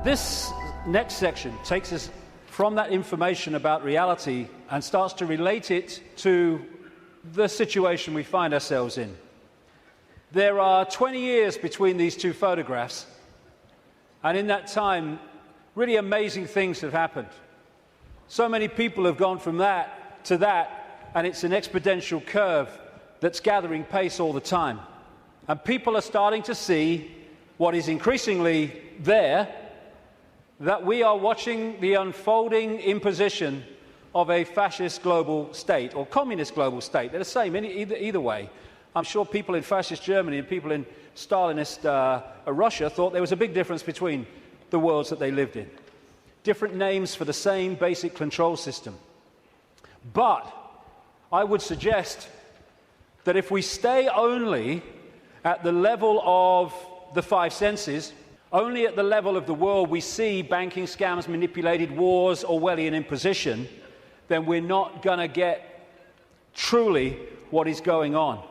This next section takes us from that information about reality and starts to relate it to the situation we find ourselves in. There are 20 years between these two photographs, and in that time, really amazing things have happened. So many people have gone from that to that, and it's an exponential curve that's gathering pace all the time. And people are starting to see what is increasingly there, that we are watching the unfolding imposition of a fascist global state or communist global state. They're the same either way. I'm sure people in fascist Germany and people in Stalinist Russia thought there was a big difference between the worlds that they lived in. Different names for the same basic control system. But I would suggest that if we stay only at the level of the five senses, only at the level of the world we see banking scams, manipulated wars, Orwellian imposition, then we're not going to get truly what is going on.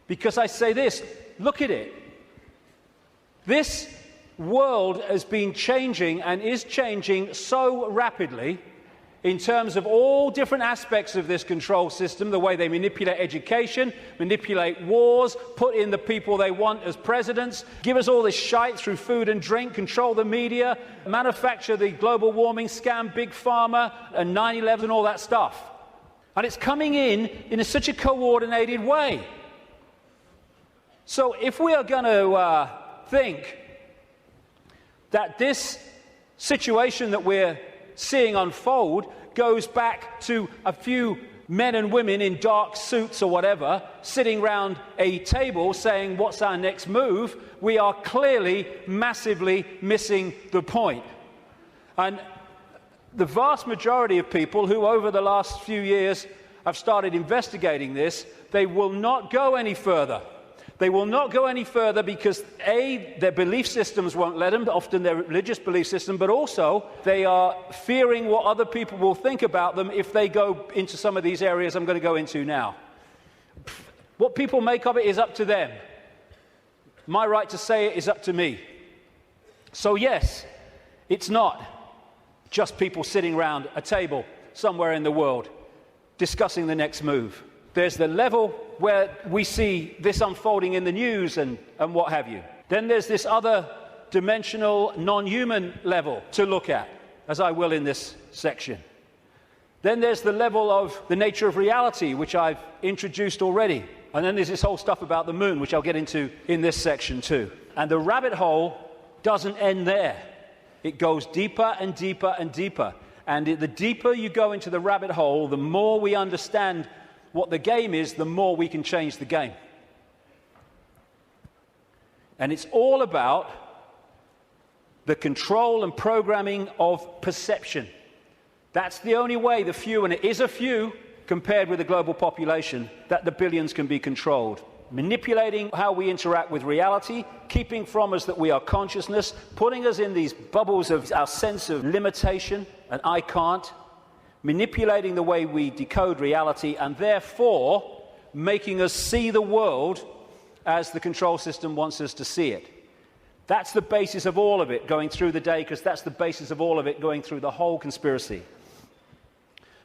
Because I say this, look at it. This world has been changing and is changing so rapidly in terms of all different aspects of this control system, the way they manipulate education, manipulate wars, put in the people they want as presidents, give us all this shite through food and drink, control the media, manufacture the global warming scam, big pharma, and 9/11 and all that stuff. And it's coming in such a coordinated way. So if we are going to think that this situation that we're seeing unfold goes back to a few men and women in dark suits or whatever sitting round a table saying what's our next move, we are clearly massively missing the point. And the vast majority of people who over the last few years have started investigating this, they will not go any further. They will not go any further because, A, their belief systems won't let them, often their religious belief system, but also they are fearing what other people will think about them if they go into some of these areas I'm going to go into now. What people make of it is up to them. My right to say it is up to me. So yes, it's not just people sitting around a table somewhere in the world discussing the next move. There's the level where we see this unfolding in the news and what have you. Then there's this other dimensional, non-human level to look at, as I will in this section. Then there's the level of the nature of reality, which I've introduced already. And then there's this whole stuff about the moon, which I'll get into in this section too. And the rabbit hole doesn't end there. It goes deeper and deeper and deeper. And the deeper you go into the rabbit hole, the more we understand what the game is, the more we can change the game. And it's all about the control and programming of perception. That's the only way the few, and it is a few compared with the global population, that the billions can be controlled. Manipulating how we interact with reality, keeping from us that we are consciousness, putting us in these bubbles of our sense of limitation and I can't, manipulating the way we decode reality, and therefore making us see the world as the control system wants us to see it. That's the basis of all of it going through the day, because that's the basis of all of it going through the whole conspiracy.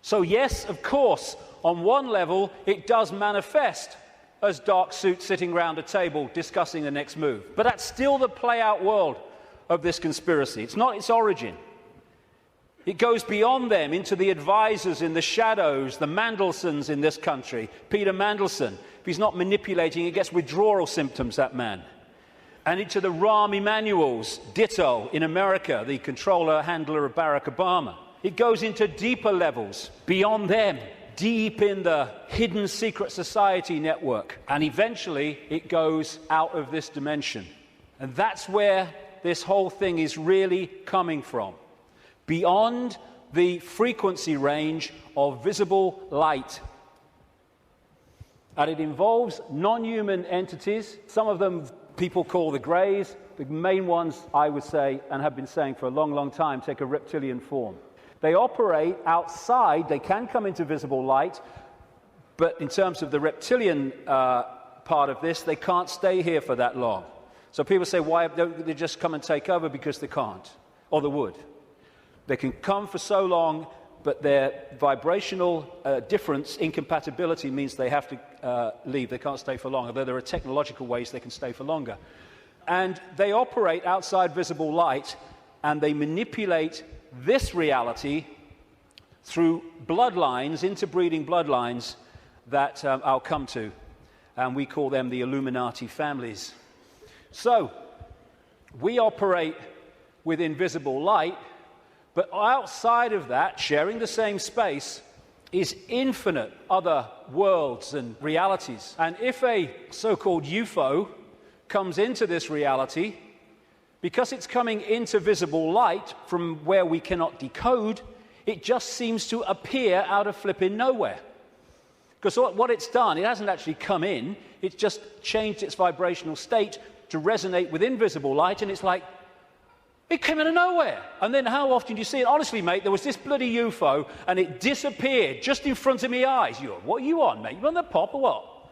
So yes, of course, on one level, it does manifest as dark suits sitting around a table discussing the next move. But that's still the play-out world of this conspiracy. It's not its origin. It goes beyond them into the advisors in the shadows, the Mandelsons in this country. Peter Mandelson, if he's not manipulating, he gets withdrawal symptoms, that man. And into the Rahm Emanuels, ditto, in America, the controller, handler of Barack Obama. It goes into deeper levels, beyond them, deep in the hidden secret society network. And eventually, it goes out of this dimension. And that's where this whole thing is really coming from. Beyond the frequency range of visible light. And it involves non-human entities. Some of them people call the greys. The main ones, I would say, and have been saying for a long, long time, take a reptilian form. They operate outside. They can come into visible light, but in terms of the reptilian part of this, they can't stay here for that long. So people say, why don't they just come and take over? Because they can't, or they would. They can come for so long, but their vibrational difference, incompatibility, means they have to leave. They can't stay for long, although there are technological ways they can stay for longer. And they operate outside visible light, and they manipulate this reality through bloodlines, interbreeding bloodlines that I'll come to. And we call them the Illuminati families. So, we operate with invisible light, but outside of that, sharing the same space, is infinite other worlds and realities. And if a so-called UFO comes into this reality, because it's coming into visible light from where we cannot decode, it just seems to appear out of flipping nowhere. Because what it's done, it hasn't actually come in, it's just changed its vibrational state to resonate with invisible light, and it's like, it came out of nowhere. And then how often do you see it? Honestly, mate, there was this bloody UFO, and it disappeared just in front of my eyes. What are you on, mate? You on the pop or what?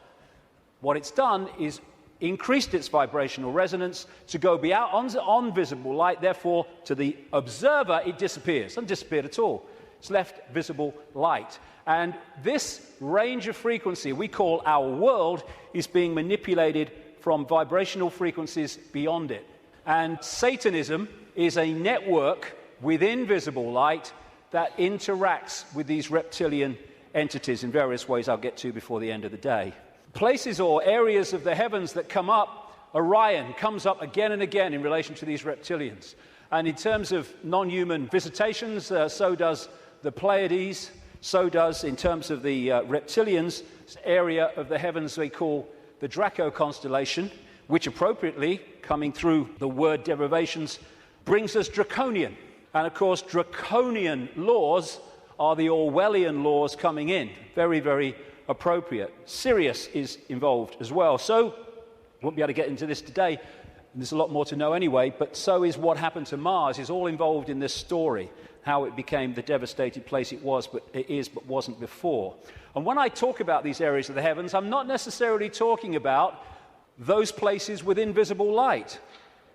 What it's done is increased its vibrational resonance to go beyond on visible light. Therefore, to the observer, it disappears. It hasn't disappeared at all. It's left visible light. And this range of frequency we call our world is being manipulated from vibrational frequencies beyond it. And Satanism is a network within visible light that interacts with these reptilian entities in various ways I'll get to before the end of the day. Places or areas of the heavens that come up, Orion comes up again and again in relation to these reptilians. And in terms of non-human visitations, so does the Pleiades, so does, in terms of the reptilians, this area of the heavens they call the Draco constellation, which appropriately, coming through the word derivations, brings us draconian. And of course, draconian laws are the Orwellian laws coming in. Very, very appropriate. Sirius is involved as well. So, won't be able to get into this today, and there's a lot more to know anyway, but so is what happened to Mars, is all involved in this story, how it became the devastated place it was, but it is, but wasn't before. And when I talk about these areas of the heavens, I'm not necessarily talking about those places with invisible light.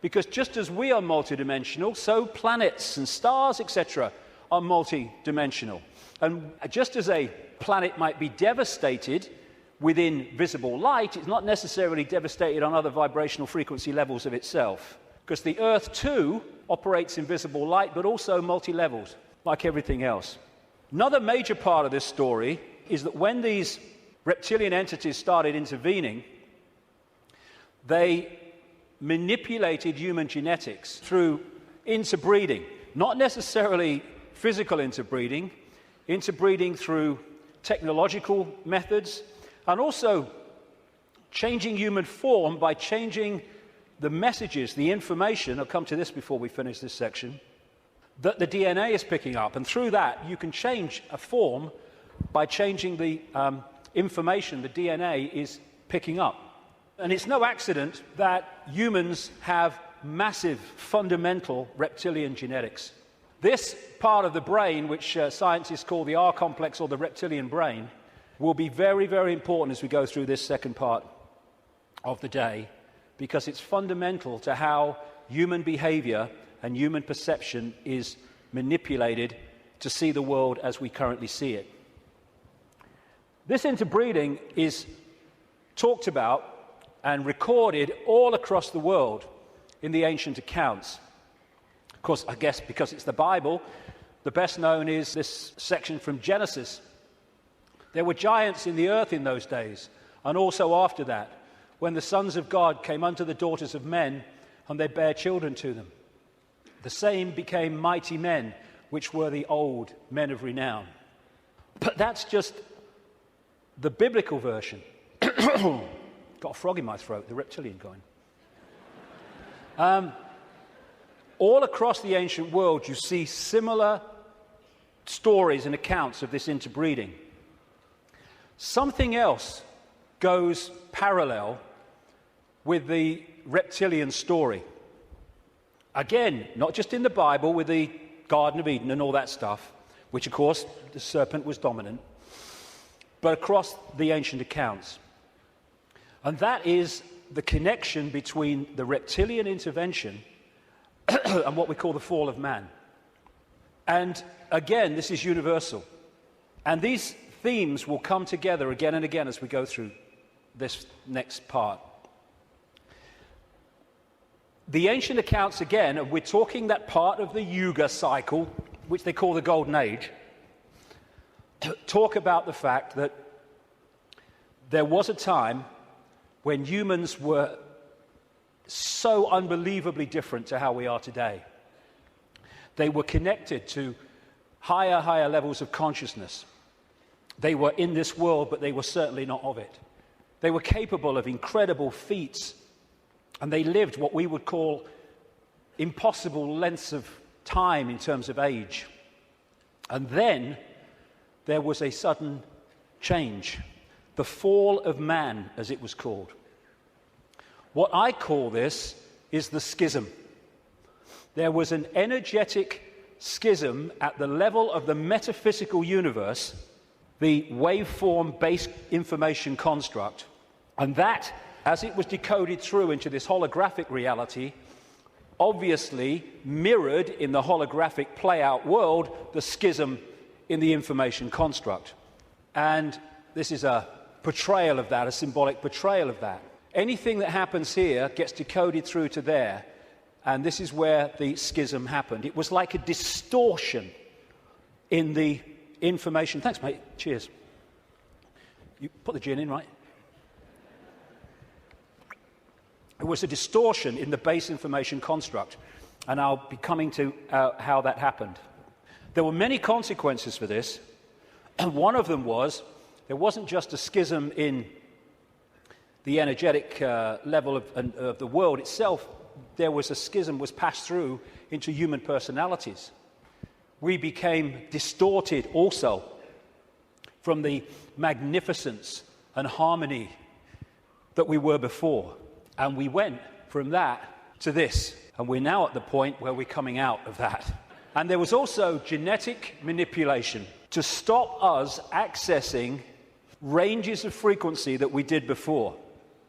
Because just as we are multidimensional, so planets and stars, etc., are multidimensional. And just as a planet might be devastated within visible light, it's not necessarily devastated on other vibrational frequency levels of itself. Because the Earth, too, operates in visible light, but also multi-levels, like everything else. Another major part of this story is that when these reptilian entities started intervening, they manipulated human genetics through interbreeding, not necessarily physical interbreeding, interbreeding through technological methods, and also changing human form by changing the messages, the information, I'll come to this before we finish this section, that the DNA is picking up. And through that, you can change a form by changing the information the DNA is picking up. And it's no accident that humans have massive, fundamental reptilian genetics. This part of the brain, which scientists call the R complex or the reptilian brain, will be very, very important as we go through this second part of the day, because it's fundamental to how human behavior and human perception is manipulated to see the world as we currently see it. This interbreeding is talked about and recorded all across the world in the ancient accounts. Of course, I guess because it's the Bible, the best known is this section from Genesis. There were giants in the earth in those days, and also after that, when the sons of God came unto the daughters of men, and they bare children to them. The same became mighty men, which were the old men of renown. But that's just the biblical version. Got a frog in my throat, the reptilian kind. All across the ancient world, you see similar stories and accounts of this interbreeding. Something else goes parallel with the reptilian story. Again, not just in the Bible with the Garden of Eden and all that stuff, which of course the serpent was dominant, but across the ancient accounts. And that is the connection between the reptilian intervention and what we call the fall of man. And again, this is universal. And these themes will come together again and again as we go through this next part. The ancient accounts, again, and we're talking that part of the Yuga cycle, which they call the Golden Age, talk about the fact that there was a time when humans were so unbelievably different to how we are today. They were connected to higher levels of consciousness. They were in this world, but they were certainly not of it. They were capable of incredible feats, and they lived what we would call impossible lengths of time in terms of age. And then there was a sudden change, the fall of man, as it was called. What I call this is the schism. There was an energetic schism at the level of the metaphysical universe, the waveform-based information construct, and that, as it was decoded through into this holographic reality, obviously mirrored in the holographic play-out world the schism in the information construct. And this is a portrayal of that, a symbolic portrayal of that. Anything that happens here gets decoded through to there, and this is where the schism happened. It was like a distortion in the information. Thanks, mate. Cheers. You put the gin in, right? It was a distortion in the base information construct, and I'll be coming to how that happened. There were many consequences for this, and one of them was there wasn't just a schism in the energetic level of the world itself. There was a schism was passed through into human personalities. We became distorted also from the magnificence and harmony that we were before. And we went from that to this. And we're now at the point where we're coming out of that. And there was also genetic manipulation to stop us accessing ranges of frequency that we did before.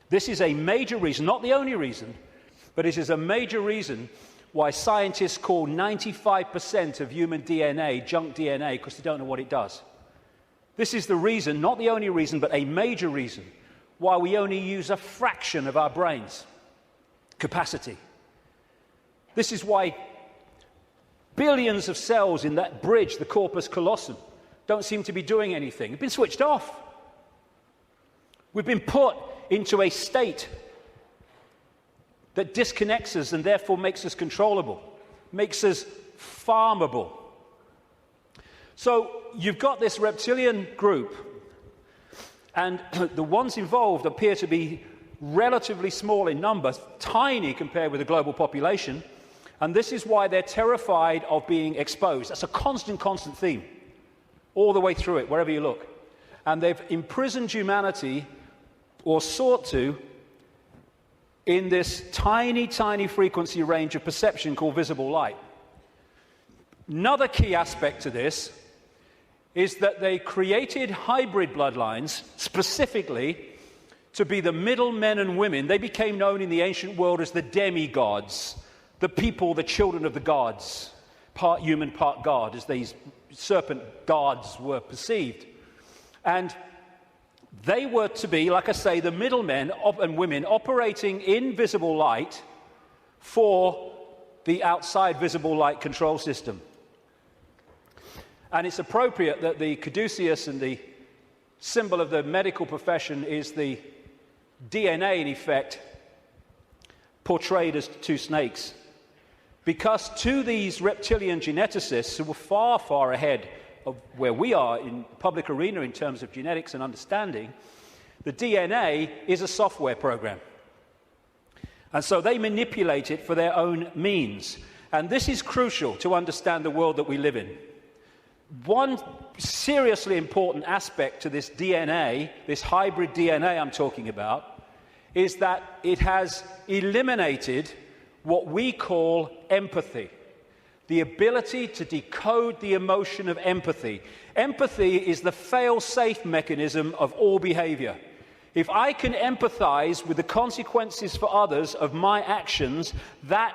This is a major reason, not the only reason, but it is a major reason why scientists call 95% of human DNA junk DNA, because they don't know what it does. This is the reason, not the only reason, but a major reason why we only use a fraction of our brain's capacity. This is why billions of cells in that bridge, the corpus callosum, don't seem to be doing anything. They've been switched off. We've been put into a state that disconnects us and therefore makes us controllable, makes us farmable. So you've got this reptilian group, and the ones involved appear to be relatively small in number, tiny compared with the global population, and this is why they're terrified of being exposed. That's a constant theme, all the way through it, wherever you look. And they've imprisoned humanity, or sought to, in this tiny frequency range of perception called visible light. Another key aspect to this is that they created hybrid bloodlines specifically to be the middle men and women. They became known in the ancient world as the demigods, the people, the children of the gods, part human, part god, as these serpent gods were perceived. And they were to be, like I say, the middlemen and women operating in visible light for the outside visible light control system. And it's appropriate that the caduceus and the symbol of the medical profession is the DNA, in effect, portrayed as two snakes. Because to these reptilian geneticists who were far ahead of where we are in the public arena in terms of genetics and understanding, the DNA is a software program. And so they manipulate it for their own means. And this is crucial to understand the world that we live in. One seriously important aspect to this DNA, this hybrid DNA I'm talking about, is that it has eliminated what we call empathy. The ability to decode the emotion of empathy. Empathy is the fail-safe mechanism of all behavior. If I can empathize with the consequences for others of my actions, that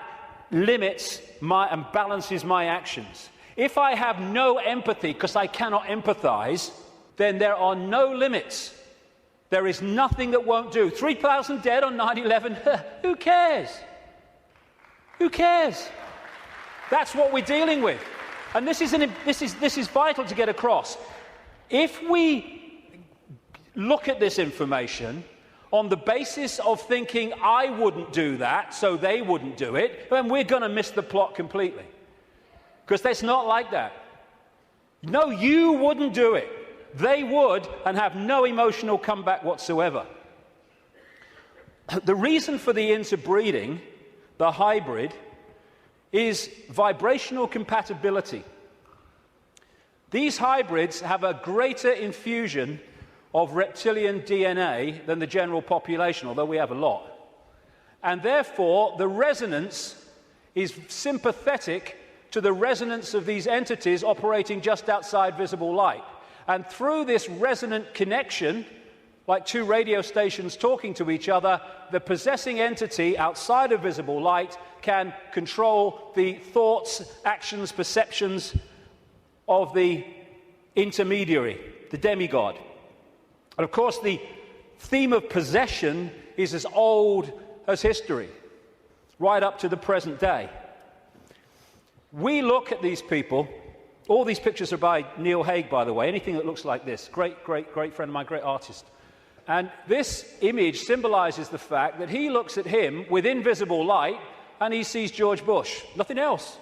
limits and balances my actions. If I have no empathy because I cannot empathize, then there are no limits. There is nothing that won't do. 3,000 dead on 9/11, who cares? Who cares? That's what we're dealing with. And this is vital to get across. If we look at this information on the basis of thinking I wouldn't do that, so they wouldn't do it, then we're going to miss the plot completely. Because it's not like that. No, you wouldn't do it. They would, and have no emotional comeback whatsoever. The reason for the interbreeding, the hybrid, is vibrational compatibility. These hybrids have a greater infusion of reptilian DNA than the general population, although we have a lot. And therefore, the resonance is sympathetic to the resonance of these entities operating just outside visible light. And through this resonant connection, like two radio stations talking to each other, the possessing entity outside of visible light can control the thoughts, actions, perceptions of the intermediary, the demigod. And of course, the theme of possession is as old as history, right up to the present day. We look at these people. All these pictures are by Neil Haig, by the way. Anything that looks like this. Great friend of mine, great artist. And this image symbolizes the fact that he looks at him with invisible light and he sees George Bush. Nothing else.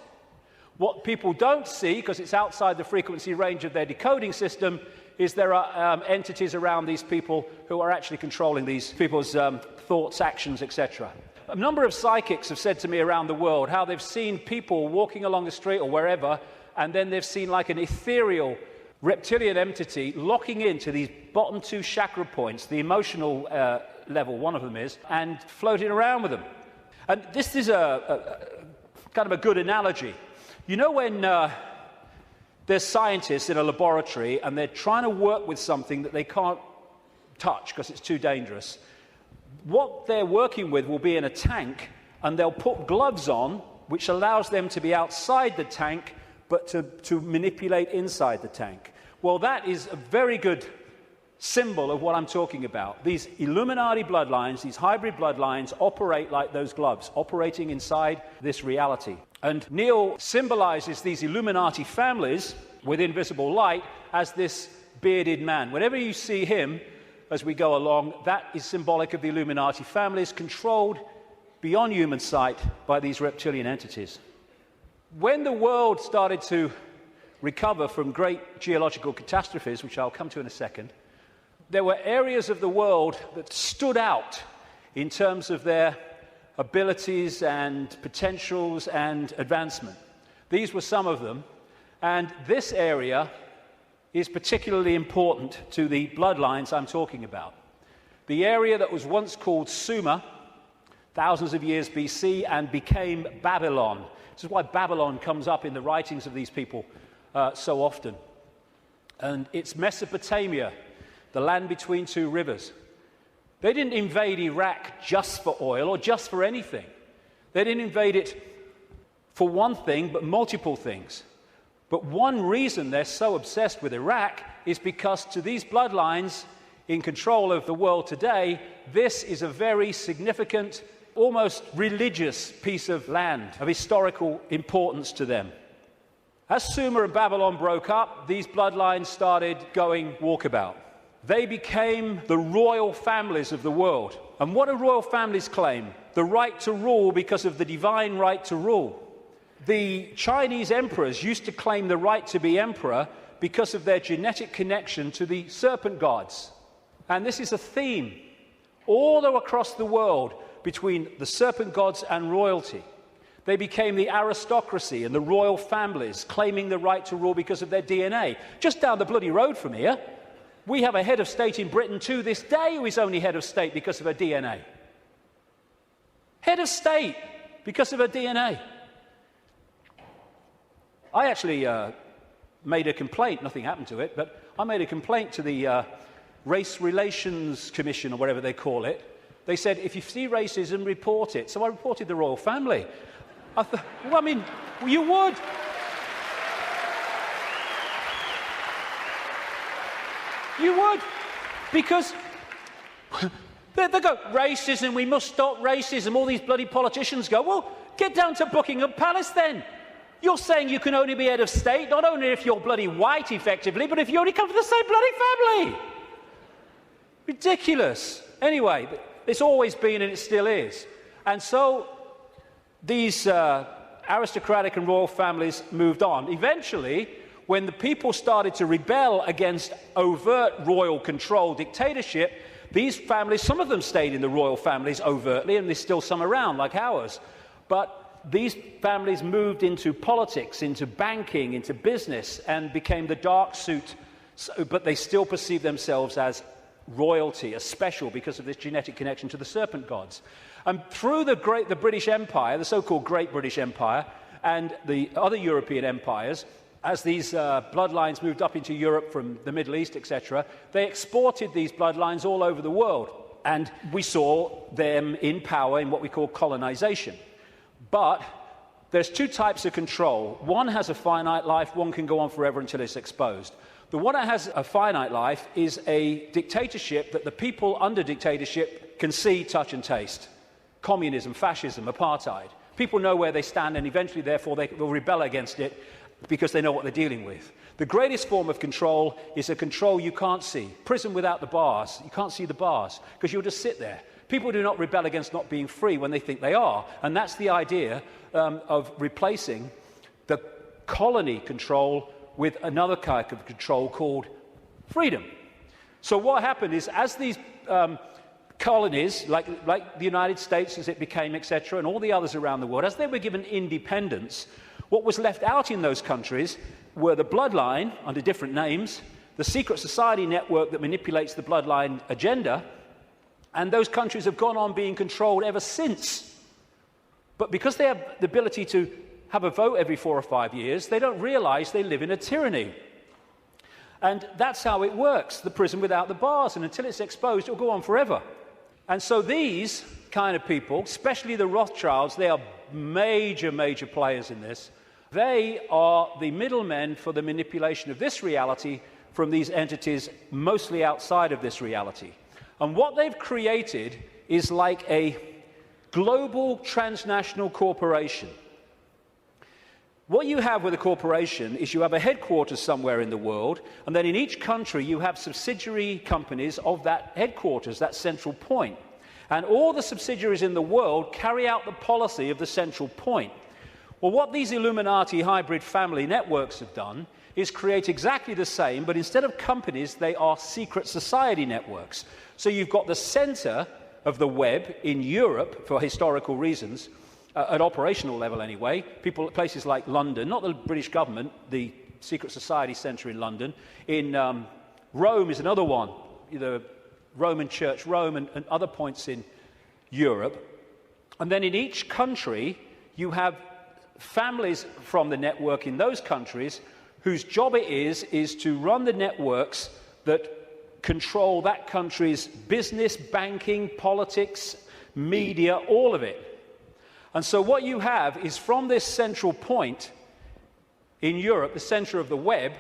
What people don't see, because it's outside the frequency range of their decoding system, is there are entities around these people who are actually controlling these people's thoughts, actions, etc. A number of psychics have said to me around the world how they've seen people walking along the street or wherever, and then they've seen like an ethereal reptilian entity locking into these bottom two chakra points, the emotional level, one of them is, and floating around with them. And this is a kind of a good analogy. You know when there's scientists in a laboratory and they're trying to work with something that they can't touch because it's too dangerous. What they're working with will be in a tank, and they'll put gloves on, which allows them to be outside the tank, but to manipulate inside the tank. Well, that is a very good symbol of what I'm talking about. These Illuminati bloodlines, these hybrid bloodlines, operate like those gloves, operating inside this reality. And Neil symbolizes these Illuminati families with invisible light as this bearded man. Whenever you see him as we go along, that is symbolic of the Illuminati families controlled beyond human sight by these reptilian entities. When the world started to recover from great geological catastrophes, which I'll come to in a second, there were areas of the world that stood out in terms of their abilities and potentials and advancement. These were some of them, and this area is particularly important to the bloodlines I'm talking about. The area that was once called Sumer, thousands of years BC, and became Babylon. This is why Babylon comes up in the writings of these people so often. And it's Mesopotamia, the land between two rivers. They didn't invade Iraq just for oil or just for anything. They didn't invade it for one thing, but multiple things. But one reason they're so obsessed with Iraq is because to these bloodlines in control of the world today, this is a very significant, almost religious piece of land of historical importance to them. As Sumer and Babylon broke up, these bloodlines started going walkabout. They became the royal families of the world. And what do royal families claim? The right to rule because of the divine right to rule. The Chinese emperors used to claim the right to be emperor because of their genetic connection to the serpent gods. And this is a theme all across the world between the serpent gods and royalty. They became the aristocracy and the royal families, claiming the right to rule because of their DNA. Just down the bloody road from here, we have a head of state in Britain to this day who is only head of state because of her DNA. Head of state because of her DNA. I actually made a complaint, nothing happened to it, but I made a complaint to the Race Relations Commission, or whatever they call it. They said, if you see racism, report it. So I reported the royal family. I thought, well, I mean, you would. You would. Because they go, racism, we must stop racism. All these bloody politicians go, well, get down to Buckingham Palace then. You're saying you can only be head of state, not only if you're bloody white, effectively, but if you only come from the same bloody family. Ridiculous. Anyway, it's always been and it still is. And so these aristocratic and royal families moved on. Eventually, when the people started to rebel against overt royal control dictatorship, these families, some of them stayed in the royal families overtly, and there's still some around, like ours. But these families moved into politics, into banking, into business, and became the dark suit, but they still perceive themselves as royalty, as special, because of this genetic connection to the serpent gods. And through the British Empire, the so-called Great British Empire, and the other European empires, as these bloodlines moved up into Europe from the Middle East, etc., they exported these bloodlines all over the world. And we saw them in power in what we call colonization. But there's two types of control. One has a finite life, one can go on forever until it's exposed. The one that has a finite life is a dictatorship that the people under dictatorship can see, touch and taste. Communism, fascism, apartheid. People know where they stand, and eventually, therefore, they will rebel against it because they know what they're dealing with. The greatest form of control is a control you can't see. Prison without the bars. You can't see the bars because you'll just sit there. People do not rebel against not being free when they think they are. And that's the idea of replacing the colony control with another kind of control called freedom. So what happened is, as these colonies, like the United States as it became, etc., and all the others around the world, as they were given independence, what was left out in those countries were the bloodline, under different names, the secret society network that manipulates the bloodline agenda, and those countries have gone on being controlled ever since. But because they have the ability to have a vote every 4 or 5 years, they don't realize they live in a tyranny. And that's how it works, the prison without the bars, and until it's exposed, it'll go on forever. And so these kind of people, especially the Rothschilds, they are major, major players in this. They are the middlemen for the manipulation of this reality from these entities mostly outside of this reality. And what they've created is like a global transnational corporation. What you have with a corporation is you have a headquarters somewhere in the world, and then in each country you have subsidiary companies of that headquarters, that central point. And all the subsidiaries in the world carry out the policy of the central point. Well, what these Illuminati hybrid family networks have done is create exactly the same, but instead of companies, they are secret society networks. So you've got the center of the web in Europe, for historical reasons, at operational level anyway, places like London, not the British government, the secret society centre in London. In Rome is another one, the Roman Church, Rome, and other points in Europe. And then in each country, you have families from the network in those countries whose job it is to run the networks that control that country's business, banking, politics, media, all of it. And so what you have is, from this central point in Europe, the center of the web,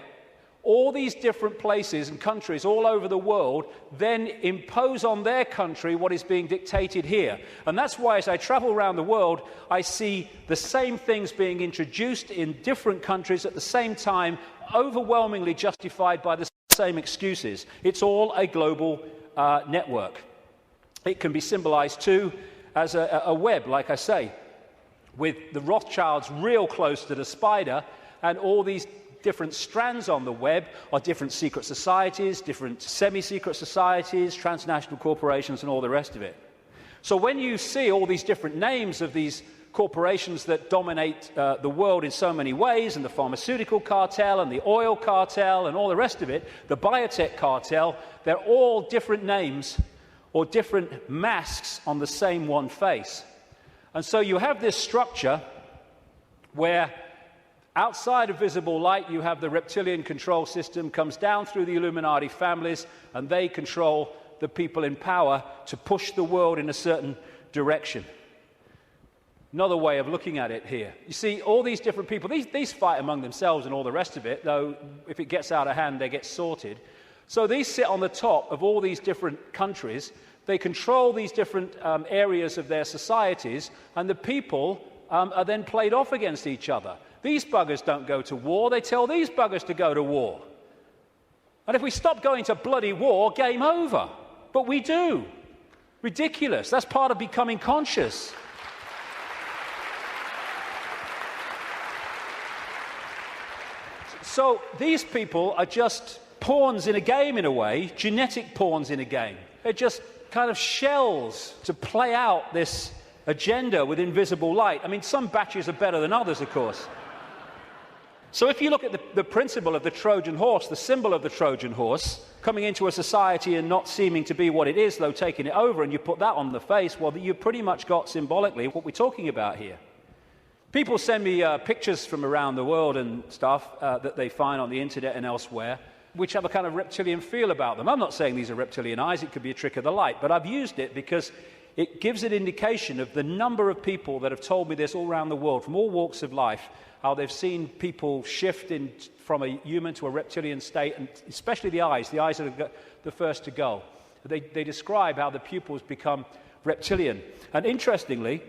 all these different places and countries all over the world then impose on their country what is being dictated here. And that's why, as I travel around the world, I see the same things being introduced in different countries at the same time, overwhelmingly justified by the same excuses. It's all a global network. It can be symbolized too as a web, like I say, with the Rothschilds real close to the spider, and all these different strands on the web are different secret societies, different semi-secret societies, transnational corporations, and all the rest of it. So when you see all these different names of these corporations that dominate the world in so many ways, and the pharmaceutical cartel, and the oil cartel, and all the rest of it, the biotech cartel, they're all different names or different masks on the same one face. And so you have this structure where Outside of visible light, you have the reptilian control system, comes down through the Illuminati families, and they control the people in power to push the world in a certain direction. Another way of looking at it here. You see, all these different people, these fight among themselves and all the rest of it, though if it gets out of hand, they get sorted. So these sit on the top of all these different countries. They control these different areas of their societies, and the people are then played off against each other. These buggers don't go to war, they tell these buggers to go to war. And if we stop going to bloody war, game over. But we do. Ridiculous. That's part of becoming conscious. So these people are just pawns in a game, in a way, genetic pawns in a game. They're just kind of shells to play out this agenda with invisible light. I mean, some batches are better than others, of course. So if you look at the principle of the Trojan horse, the symbol of the Trojan horse, coming into a society and not seeming to be what it is, though taking it over, and you put that on the face, well, you pretty much got symbolically what we're talking about here. People send me pictures from around the world and stuff that they find on the internet and elsewhere, which have a kind of reptilian feel about them. I'm not saying these are reptilian eyes, it could be a trick of the light, but I've used it because it gives an indication of the number of people that have told me this all around the world, from all walks of life, how they've seen people shift from a human to a reptilian state, and especially the eyes are the first to go. They describe how the pupils become reptilian. And interestingly,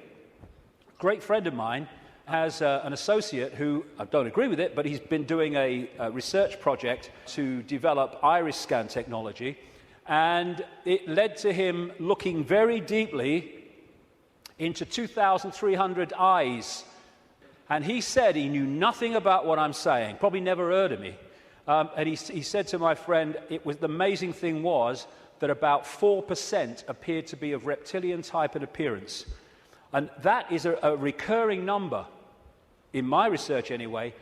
a great friend of mine has an associate who, I don't agree with it, but he's been doing a research project to develop iris scan technology, and it led to him looking very deeply into 2,300 eyes. And he said he knew nothing about what I'm saying, probably never heard of me. And he said to my friend, the amazing thing was that about 4% appeared to be of reptilian type and appearance. And that is a recurring number. In my research anyway,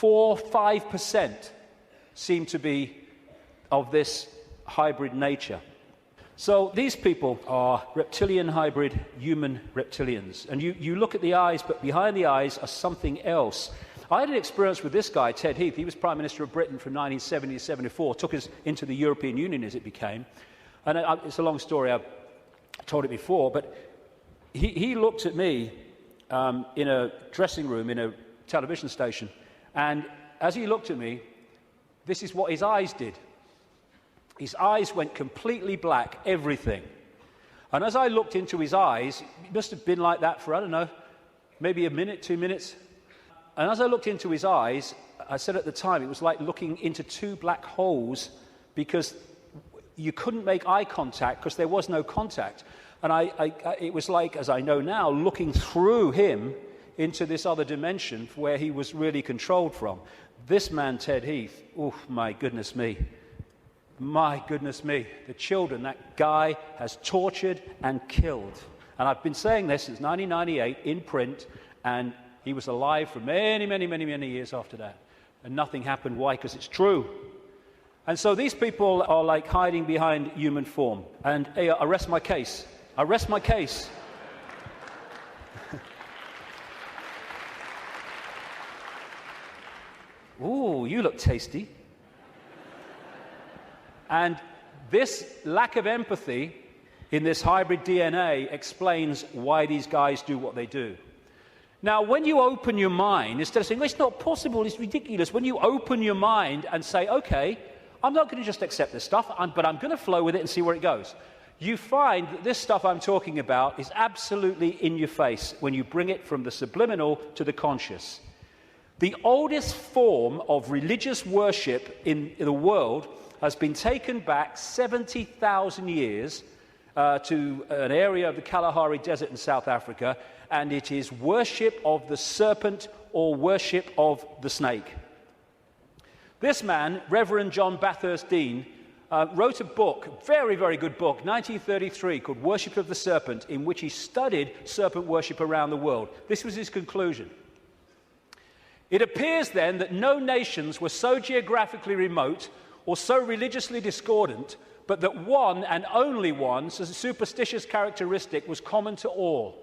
5% seem to be of this hybrid nature. So these people are reptilian hybrid human reptilians. And you look at the eyes, but behind the eyes are something else. I had an experience with this guy, Ted Heath. He was Prime Minister of Britain from 1970 to 74, took us into the European Union as it became. And it's a long story, I've told it before, but he looked at me in a dressing room in a television station, and as he looked at me, this is what his eyes did. His eyes went completely black, everything. And as I looked into his eyes, it must have been like that for, I don't know, maybe a minute, 2 minutes. And as I looked into his eyes, I said at the time, it was like looking into two black holes, because you couldn't make eye contact because there was no contact. And it was like, as I know now, looking through him into this other dimension where he was really controlled from. This man, Ted Heath, oh, my goodness me. My goodness me. The children that guy has tortured and killed. And I've been saying this since 1998 in print, and he was alive for many, many, many, many years after that. And nothing happened. Why? Because it's true. And so these people are like hiding behind human form. And hey, I rest my case. I rest my case. Ooh, you look tasty. And this lack of empathy in this hybrid DNA explains why these guys do what they do. Now, when you open your mind, instead of saying, well, it's not possible, it's ridiculous, when you open your mind and say, okay, I'm not going to just accept this stuff, but I'm going to flow with it and see where it goes, you find that this stuff I'm talking about is absolutely in your face when you bring it from the subliminal to the conscious. The oldest form of religious worship in the world has been taken back 70,000 years to an area of the Kalahari Desert in South Africa, and it is worship of the serpent or worship of the snake. This man, Reverend John Bathurst Dean, wrote a book, very, very good book, 1933, called Worship of the Serpent, in which he studied serpent worship around the world. This was his conclusion. It appears then that no nations were so geographically remote or so religiously discordant, but that one and only one superstitious characteristic was common to all.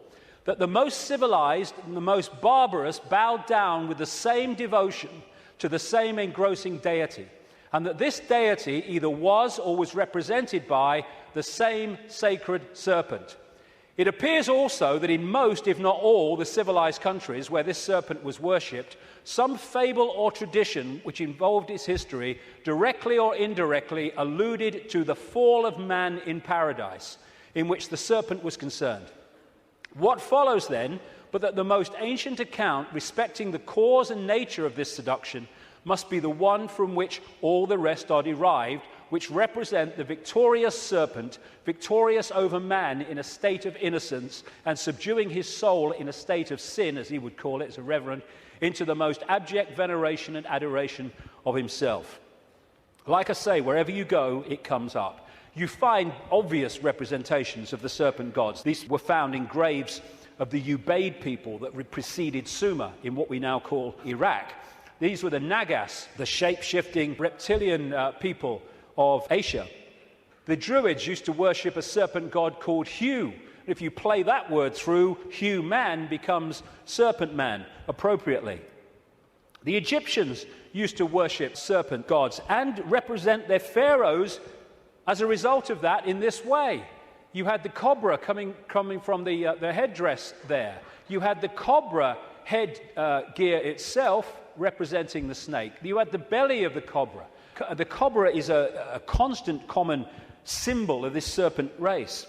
that the most civilized and the most barbarous bowed down with the same devotion to the same engrossing deity, and that this deity either was or was represented by the same sacred serpent. It appears also that in most, if not all, the civilized countries where this serpent was worshipped, some fable or tradition which involved its history, directly or indirectly, alluded to the fall of man in paradise, in which the serpent was concerned. What follows then, but that the most ancient account respecting the cause and nature of this seduction must be the one from which all the rest are derived, which represent the victorious serpent, victorious over man in a state of innocence and subduing his soul in a state of sin, as he would call it as a reverend, into the most abject veneration and adoration of himself. Like I say, wherever you go, it comes up. You find obvious representations of the serpent gods. These were found in graves of the Ubaid people that preceded Sumer in what we now call Iraq. These were the Nagas, the shape-shifting reptilian people of Asia. The Druids used to worship a serpent god called Hu. If you play that word through, Hu man becomes serpent man, appropriately. The Egyptians used to worship serpent gods and represent their pharaohs as a result of that in this way. You had the cobra coming from the headdress there. You had the cobra head gear itself representing the snake. You had the belly of the cobra. The cobra is a constant common symbol of this serpent race.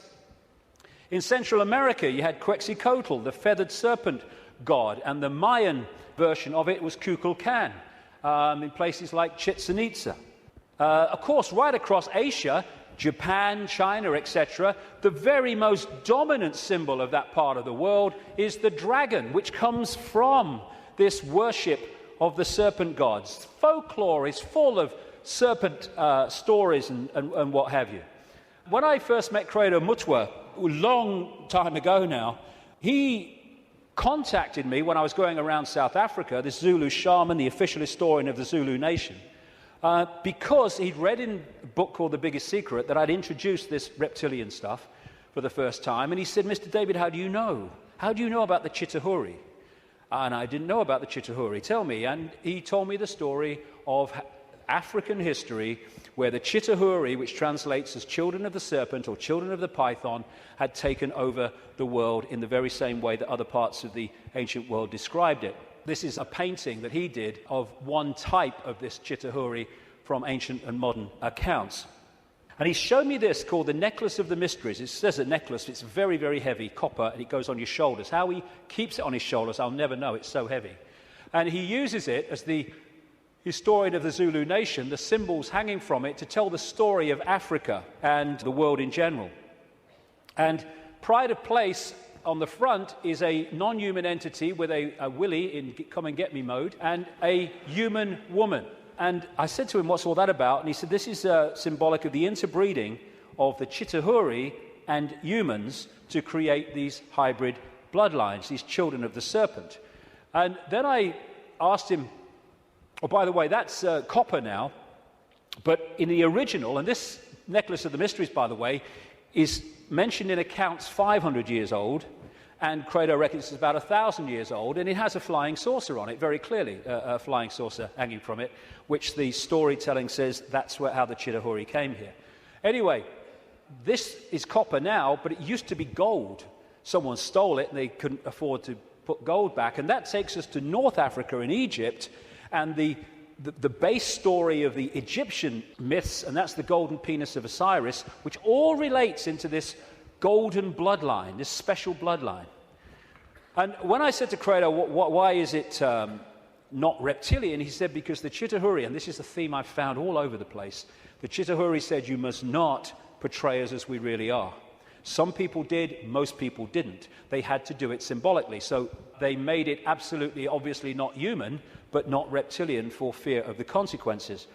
In Central America, you had Quetzalcoatl, the feathered serpent god, and the Mayan version of it was Kukulkan in places like Chichen Itza. Of course, right across Asia, Japan, China, etc., the very most dominant symbol of that part of the world is the dragon, which comes from this worship of the serpent gods. Folklore is full of serpent stories and what have you. When I first met Credo Mutwa, a long time ago now, he contacted me when I was going around South Africa, this Zulu shaman, the official historian of the Zulu nation, because he'd read in a book called The Biggest Secret that I'd introduced this reptilian stuff for the first time. And he said, Mr. David, how do you know? How do you know about the Chitahuri? And I didn't know about the Chitahuri. Tell me. And he told me the story of African history where the Chitahuri, which translates as children of the serpent or children of the python, had taken over the world in the very same way that other parts of the ancient world described it. This is a painting that he did of one type of this Chitahuri from ancient and modern accounts. And he showed me this called the Necklace of the Mysteries. It says a necklace, it's very, very heavy, copper, and it goes on your shoulders. How he keeps it on his shoulders, I'll never know, it's so heavy. And he uses it as the historian of the Zulu nation, the symbols hanging from it, to tell the story of Africa and the world in general. And pride of place on the front is a non-human entity with a willy in come and get me mode and a human woman. And I said to him, what's all that about? And he said, this is symbolic of the interbreeding of the Chitahuri and humans to create these hybrid bloodlines, these children of the serpent. And then I asked him, oh, by the way, that's copper now, but in the original, and this Necklace of the Mysteries, by the way, is mentioned in accounts 500 years old, and Credo reckons it's about 1,000 years old, and it has a flying saucer on it, very clearly, a flying saucer hanging from it, which the storytelling says that's how the Chitahuri came here. Anyway, this is copper now, but it used to be gold. Someone stole it, and they couldn't afford to put gold back, and that takes us to North Africa and Egypt, and the base story of the Egyptian myths, and that's the golden penis of Osiris, which all relates into this golden bloodline, this special bloodline. And when I said to Credo, why is it not reptilian, he said, because the Chitahuri, and this is a theme I've found all over the place, the Chitahuri said, you must not portray us as we really are. Some people did, most people didn't. They had to do it symbolically, so they made it absolutely, obviously not human, but not reptilian for fear of the consequences.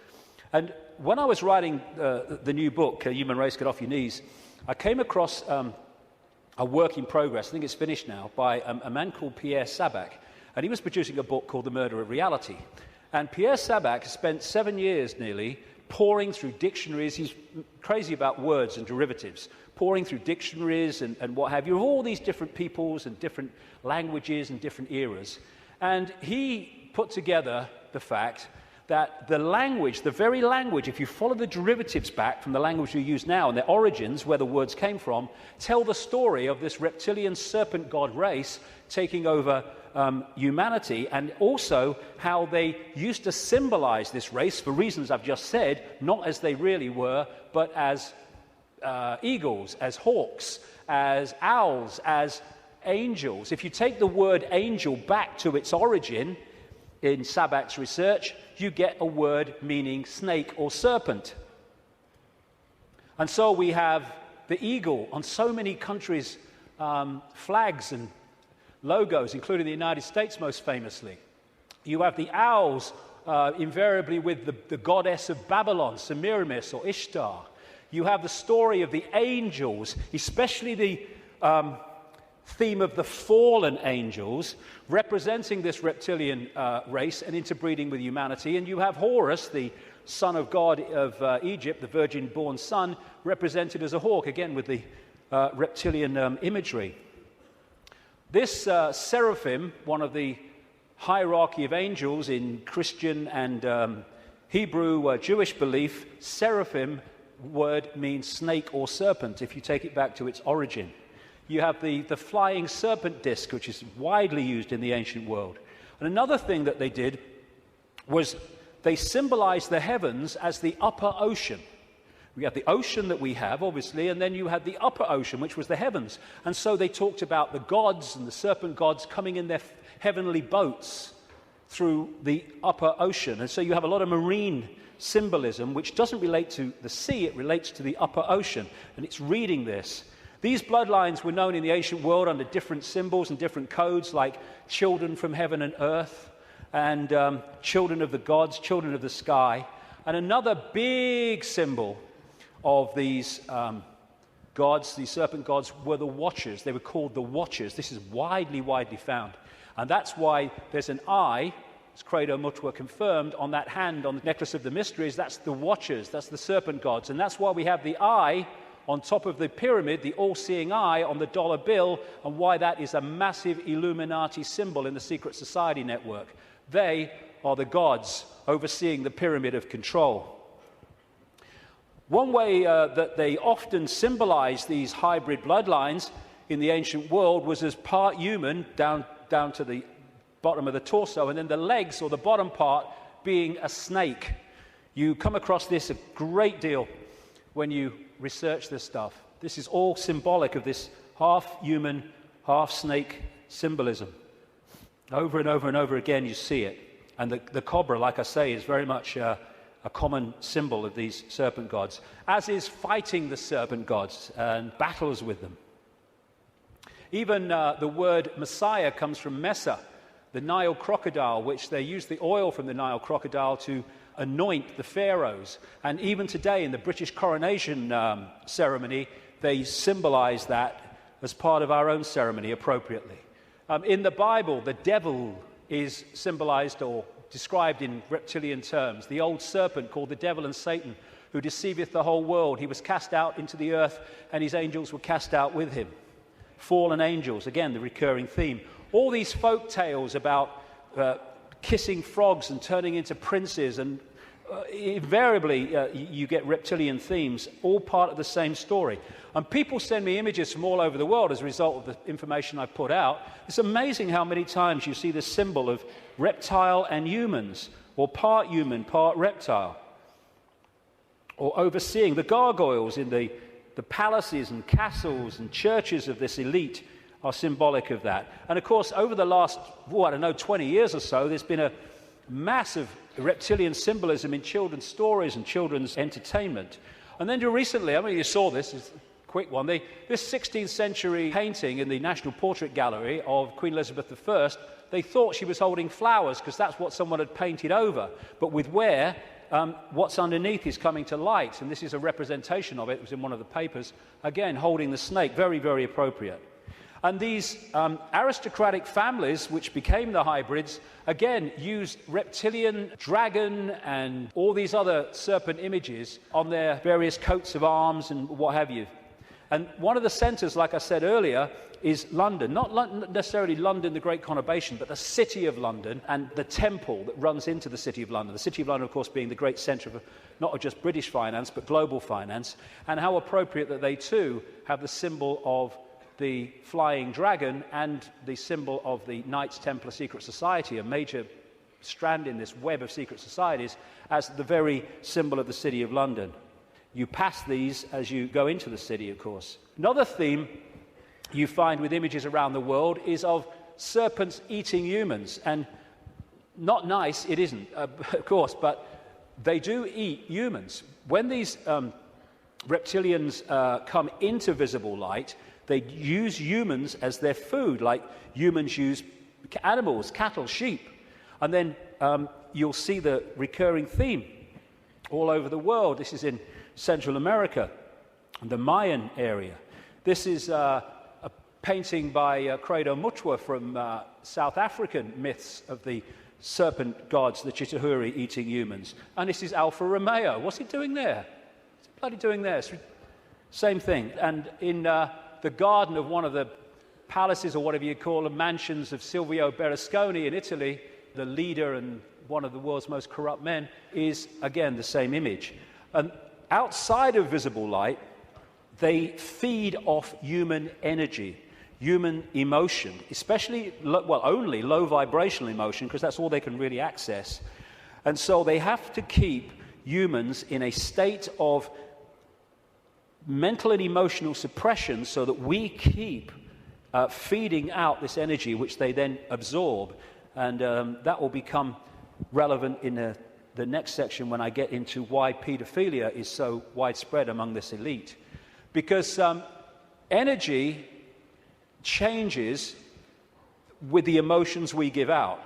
And when I was writing the new book, Human Race, Get Off Your Knees, I came across a work in progress, I think it's finished now, by a man called Pierre Sabac, and he was producing a book called The Murder of Reality. And Pierre Sabac spent 7 years nearly pouring through dictionaries. He's crazy about words and derivatives, pouring through dictionaries and what have you, of all these different peoples and different languages and different eras. And he put together the fact that the language, the very language, if you follow the derivatives back from the language we use now and their origins, where the words came from, tell the story of this reptilian serpent god race taking over humanity, and also how they used to symbolize this race for reasons I've just said, not as they really were, but as eagles, as hawks, as owls, as angels. If you take the word angel back to its origin in Sabak's research, you get a word meaning snake or serpent. And so we have the eagle on so many countries' flags and logos, including the United States most famously. You have the owls, invariably with the goddess of Babylon, Semiramis or Ishtar. You have the story of the angels, especially the theme of the fallen angels, representing this reptilian race and interbreeding with humanity. And you have Horus, the son of God of Egypt, the virgin-born son, represented as a hawk, again with the reptilian imagery. This seraphim, one of the hierarchy of angels in Christian and Hebrew Jewish belief, seraphim word means snake or serpent if you take it back to its origin. You have the flying serpent disc, which is widely used in the ancient world. And another thing that they did was they symbolized the heavens as the upper ocean. We have the ocean that we have, obviously, and then you had the upper ocean, which was the heavens. And so they talked about the gods and the serpent gods coming in their heavenly boats through the upper ocean. And so you have a lot of marine symbolism, which doesn't relate to the sea, it relates to the upper ocean. And it's reading this. These bloodlines were known in the ancient world under different symbols and different codes, like children from heaven and earth, and children of the gods, children of the sky. And another big symbol of these gods, these serpent gods, were the watchers. They were called the watchers. This is widely found. And that's why there's an eye, as Credo Mutua confirmed, on that hand on the necklace of the mysteries. That's the watchers, that's the serpent gods. And that's why we have the eye on top of the pyramid, the all-seeing eye on the dollar bill, and why that is a massive Illuminati symbol in the secret society network. They are the gods overseeing the pyramid of control. One way that they often symbolized these hybrid bloodlines in the ancient world was as part human down to the bottom of the torso, and then the legs or the bottom part being a snake. You come across this a great deal when you research this stuff. This is all symbolic of this half-human, half-snake symbolism. Over and over and over again you see it. And the cobra, like I say, is very much a common symbol of these serpent gods, as is fighting the serpent gods and battles with them. Even the word Messiah comes from Mesa, the Nile crocodile, which they use the oil from the Nile crocodile to anoint the pharaohs. And even today in the British coronation ceremony, they symbolize that as part of our own ceremony appropriately. In the Bible, the devil is symbolized or described in reptilian terms. The old serpent called the devil and Satan, who deceiveth the whole world. He was cast out into the earth, and his angels were cast out with him. Fallen angels, again, the recurring theme. All these folk tales about kissing frogs and turning into princes, and invariably you get reptilian themes, all part of the same story. And people send me images from all over the world as a result of the information I put out. It's amazing how many times you see this symbol of reptile and humans, or part human, part reptile. Or overseeing the gargoyles in the palaces and castles and churches of this elite are symbolic of that. And of course, over the last, 20 years or so, there's been a massive reptilian symbolism in children's stories and children's entertainment. And then recently, you saw this, it's a quick one, this 16th century painting in the National Portrait Gallery of Queen Elizabeth I, they thought she was holding flowers because that's what someone had painted over. But with wear, what's underneath is coming to light, and this is a representation of it. It was in one of the papers, again, holding the snake, very, very appropriate. And these aristocratic families, which became the hybrids, again used reptilian, dragon, and all these other serpent images on their various coats of arms and what have you. And one of the centres, like I said earlier, is London. Not necessarily London, the Great Conurbation, but the City of London and the temple that runs into the City of London. The City of London, of course, being the great centre of not just British finance, but global finance. And how appropriate that they too have the symbol of the flying dragon and the symbol of the Knights Templar Secret Society, a major strand in this web of secret societies, as the very symbol of the City of London. You pass these as you go into the city, of course. Another theme you find with images around the world is of serpents eating humans. And not nice, it isn't, of course, but they do eat humans. When these reptilians come into visible light, they use humans as their food, like humans use animals, cattle, sheep. And then you'll see the recurring theme all over the world. This is in Central America, the Mayan area. This is a painting by Credo Mutwa from South African myths of the serpent gods, the Chitauri, eating humans. And this is Alfa Romeo. What's it doing there? What's it bloody doing there? Same thing. And in the garden of one of the palaces, or whatever you call them, mansions of Silvio Berlusconi in Italy, the leader and one of the world's most corrupt men, is again the same image. And outside of visible light, they feed off human energy, human emotion, especially, only low vibrational emotion, because that's all they can really access. And so they have to keep humans in a state of mental and emotional suppression so that we keep feeding out this energy, which they then absorb. And that will become relevant in the next section when I get into why paedophilia is so widespread among this elite. Because energy changes with the emotions we give out.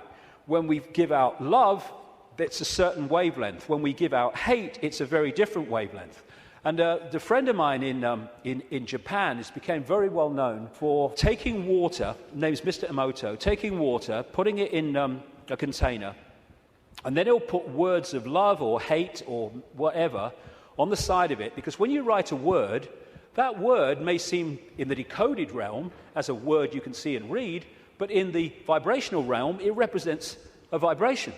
When we give out love, it's a certain wavelength. When we give out hate, it's a very different wavelength. And the friend of mine in Japan has become very well known for taking water, his name's Mr. Emoto, taking water, putting it in a container, and then he'll put words of love or hate or whatever on the side of it, because when you write a word, that word may seem in the decoded realm as a word you can see and read, but in the vibrational realm, it represents a vibration.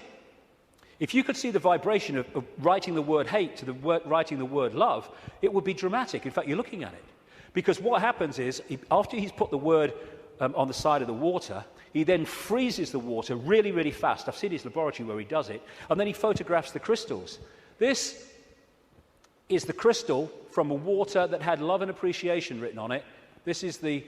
If you could see the vibration of writing the word hate to writing the word love, it would be dramatic. In fact, you're looking at it. Because what happens is, after he's put the word on the side of the water, he then freezes the water really, really fast. I've seen his laboratory where he does it. And then he photographs the crystals. This is the crystal from a water that had love and appreciation written on it. This is the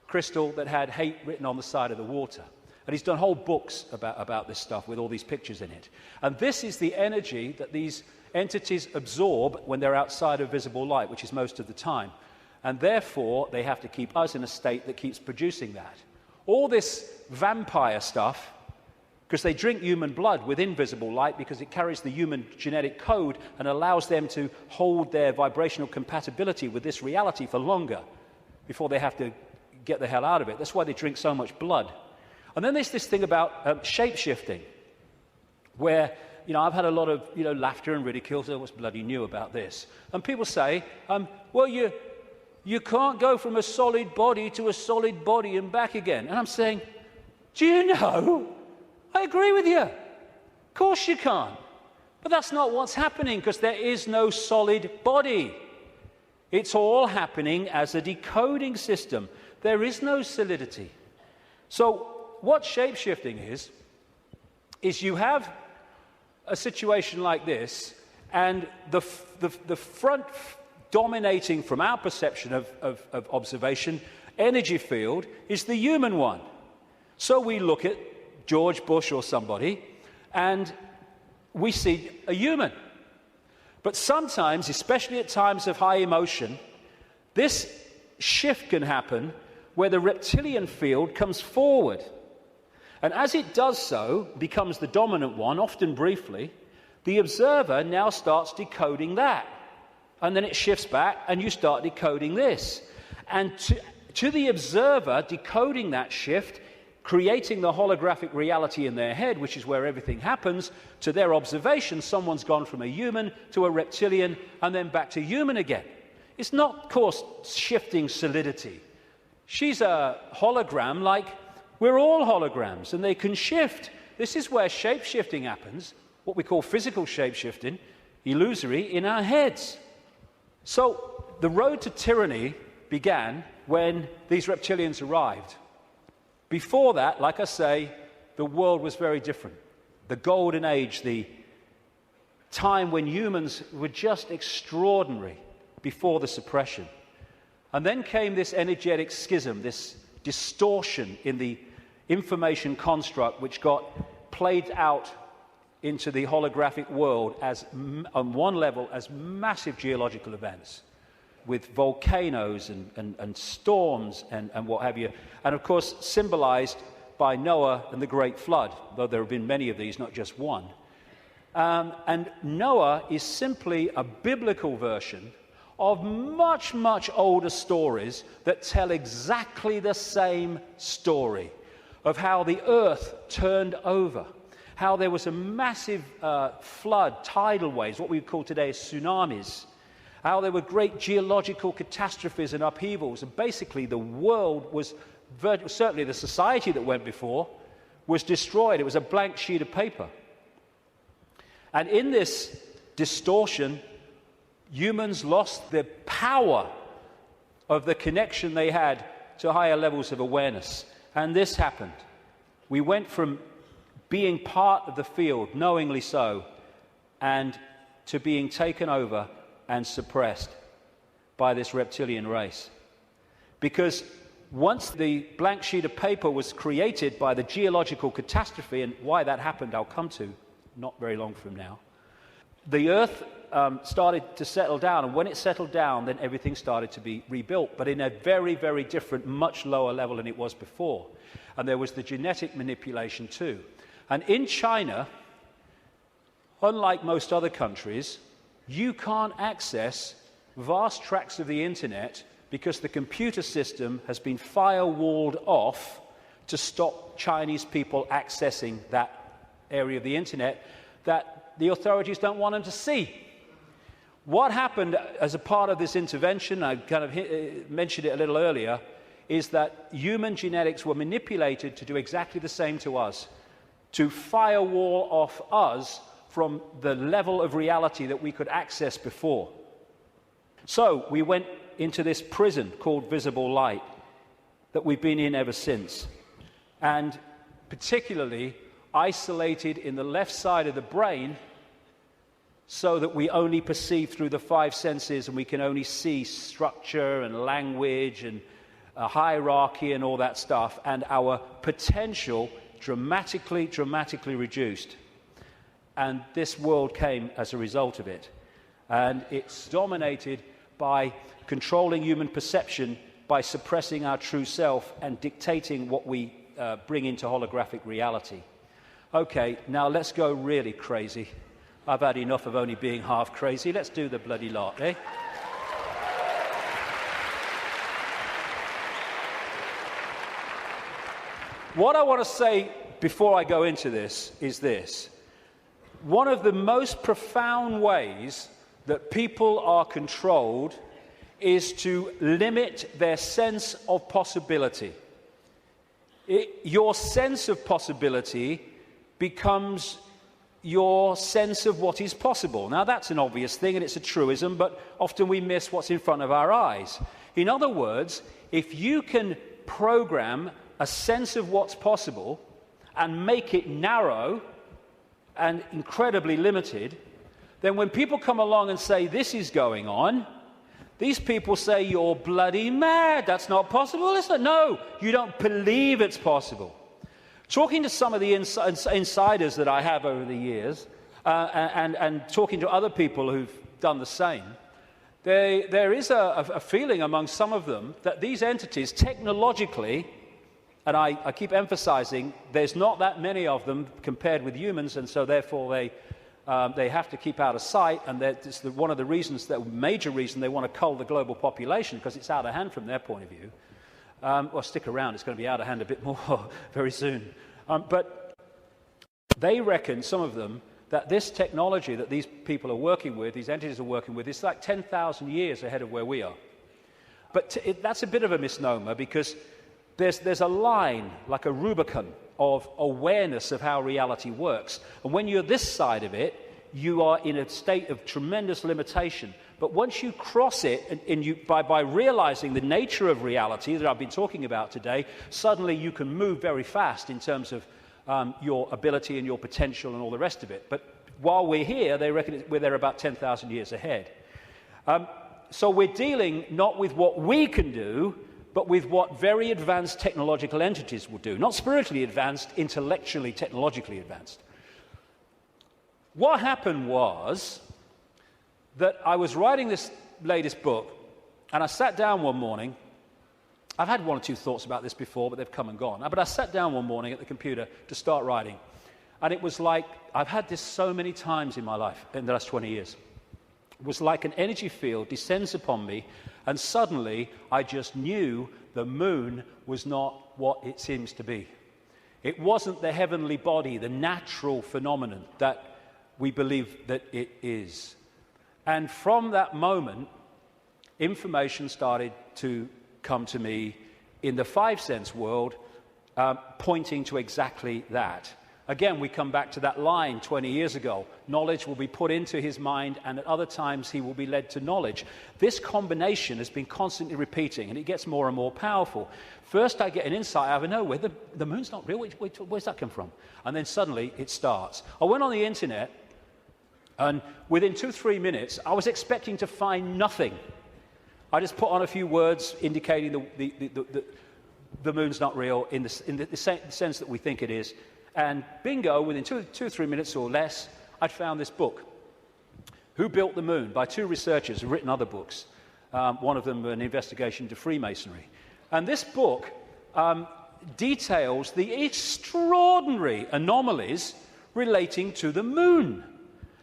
crystal that had hate written on the side of the water. And he's done whole books about this stuff with all these pictures in it. And this is the energy that these entities absorb when they're outside of visible light, which is most of the time. And therefore, they have to keep us in a state that keeps producing that. All this vampire stuff, because they drink human blood with invisible light because it carries the human genetic code and allows them to hold their vibrational compatibility with this reality for longer before they have to get the hell out of it. That's why they drink so much blood. And then there's this thing about shape-shifting, where, I've had a lot of, laughter and ridicule. So what's bloody new about this? And people say, well, you can't go from a solid body to a solid body and back again. And I'm saying, do you know? I agree with you. Of course you can't. But that's not what's happening, because there is no solid body. It's all happening as a decoding system. There is no solidity. So what shape-shifting is you have a situation like this, and the front dominating from our perception of observation energy field is the human one. So we look at George Bush or somebody, and we see a human. But sometimes, especially at times of high emotion, this shift can happen where the reptilian field comes forward. And as it does so, becomes the dominant one, often briefly, the observer now starts decoding that. And then it shifts back, and you start decoding this. And To the observer, decoding that shift, creating the holographic reality in their head, which is where everything happens, to their observation, someone's gone from a human to a reptilian and then back to human again. It's not, of course, shifting solidity. She's a hologram like we're all holograms, and they can shift. This is where shape-shifting happens, what we call physical shape-shifting, illusory, in our heads. So the road to tyranny began when these reptilians arrived. Before that, like I say, the world was very different. The golden age, the time when humans were just extraordinary before the suppression. And then came this energetic schism, this distortion in the information construct, which got played out into the holographic world as, on one level, as massive geological events, with volcanoes and storms and what have you. And of course, symbolized by Noah and the Great Flood, though there have been many of these, not just one. And Noah is simply a biblical version of much, much older stories that tell exactly the same story of how the earth turned over, how there was a massive flood, tidal waves, what we would call today tsunamis, how there were great geological catastrophes and upheavals, and basically the world was, certainly the society that went before, was destroyed. It was a blank sheet of paper. And in this distortion, humans lost the power of the connection they had to higher levels of awareness. And this happened. We went from being part of the field, knowingly so, and to being taken over and suppressed by this reptilian race. Because once the blank sheet of paper was created by the geological catastrophe, and why that happened I'll come to not very long from now, the earth started to settle down, and when it settled down, then everything started to be rebuilt, but in a very, very different, much lower level than it was before. And there was the genetic manipulation too. And in China, unlike most other countries, you can't access vast tracts of the internet because the computer system has been firewalled off to stop Chinese people accessing that area of the internet that the authorities don't want them to see. What happened as a part of this intervention, I kind of mentioned it a little earlier, is that human genetics were manipulated to do exactly the same to us, to firewall off us from the level of reality that we could access before. So we went into this prison called visible light that we've been in ever since, and particularly isolated in the left side of the brain so that we only perceive through the five senses, and we can only see structure and language and a hierarchy and all that stuff, and our potential dramatically reduced. And this world came as a result of it. And it's dominated by controlling human perception, by suppressing our true self and dictating what we bring into holographic reality. Okay, now let's go really crazy. I've had enough of only being half crazy. Let's do the bloody lot, eh? What I want to say before I go into this is this. One of the most profound ways that people are controlled is to limit their sense of possibility. Your sense of possibility becomes your sense of what is possible. Now, that's an obvious thing, and it's a truism, but often we miss what's in front of our eyes. In other words, if you can program a sense of what's possible and make it narrow and incredibly limited, then when people come along and say, this is going on, these people say, you're bloody mad, that's not possible. Listen, no, you don't believe it's possible. Talking to some of the insiders that I have over the years, and talking to other people who've done the same, there is a feeling among some of them that these entities technologically, and I keep emphasizing, there's not that many of them compared with humans, and so therefore they have to keep out of sight, and that's one of the reasons, the major reason they want to cull the global population, because it's out of hand from their point of view. Well, stick around, it's going to be out of hand a bit more very soon. But they reckon, some of them, that this technology that these people are working with, these entities are working with, is like 10,000 years ahead of where we are. But that's a bit of a misnomer, because there's a line, like a Rubicon, of awareness of how reality works. And when you're this side of it, you are in a state of tremendous limitation. But once you cross it, and by realizing the nature of reality that I've been talking about today, suddenly you can move very fast in terms of your ability and your potential and all the rest of it. But while we're here, they reckon we're there about 10,000 years ahead. So we're dealing not with what we can do, but with what very advanced technological entities will do. Not spiritually advanced, intellectually, technologically advanced. What happened was that I was writing this latest book, and I sat down one morning. I've had one or two thoughts about this before, but they've come and gone. But I sat down one morning at the computer to start writing, and it was like, I've had this so many times in my life in the last 20 years. It was like an energy field descends upon me, and suddenly I just knew the moon was not what it seems to be. It wasn't the heavenly body, the natural phenomenon that we believe that it is. And from that moment, information started to come to me in the five-sense world, pointing to exactly that. Again, we come back to that line 20 years ago. Knowledge will be put into his mind, and at other times he will be led to knowledge. This combination has been constantly repeating, and it gets more and more powerful. First, I get an insight out of nowhere. The moon's not real. Where's that come from? And then suddenly it starts. I went on the internet, and within 2-3 minutes, I was expecting to find nothing. I just put on a few words indicating the moon's not real in the sense that we think it is. And bingo, within 2-3 minutes or less, I'd found this book, Who Built the Moon, by two researchers who've written other books. One of them an investigation into Freemasonry. And this book details the extraordinary anomalies relating to the moon.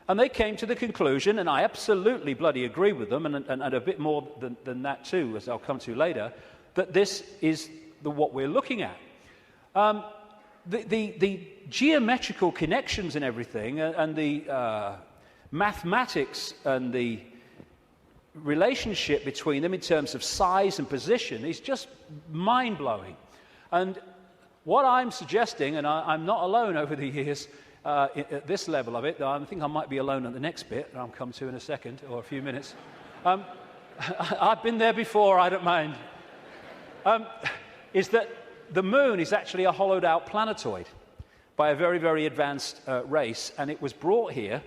And they came to the conclusion, and I absolutely bloody agree with them, and a bit more than that too, as I'll come to later, that this is what we're looking at. The geometrical connections and everything, and the mathematics and the relationship between them in terms of size and position is just mind-blowing. And what I'm suggesting, and I'm not alone over the years at this level of it, though I think I might be alone at the next bit, that I'll come to in a second or a few minutes. I've been there before, I don't mind. Is that the moon is actually a hollowed-out planetoid by a very, very advanced race, and it was brought here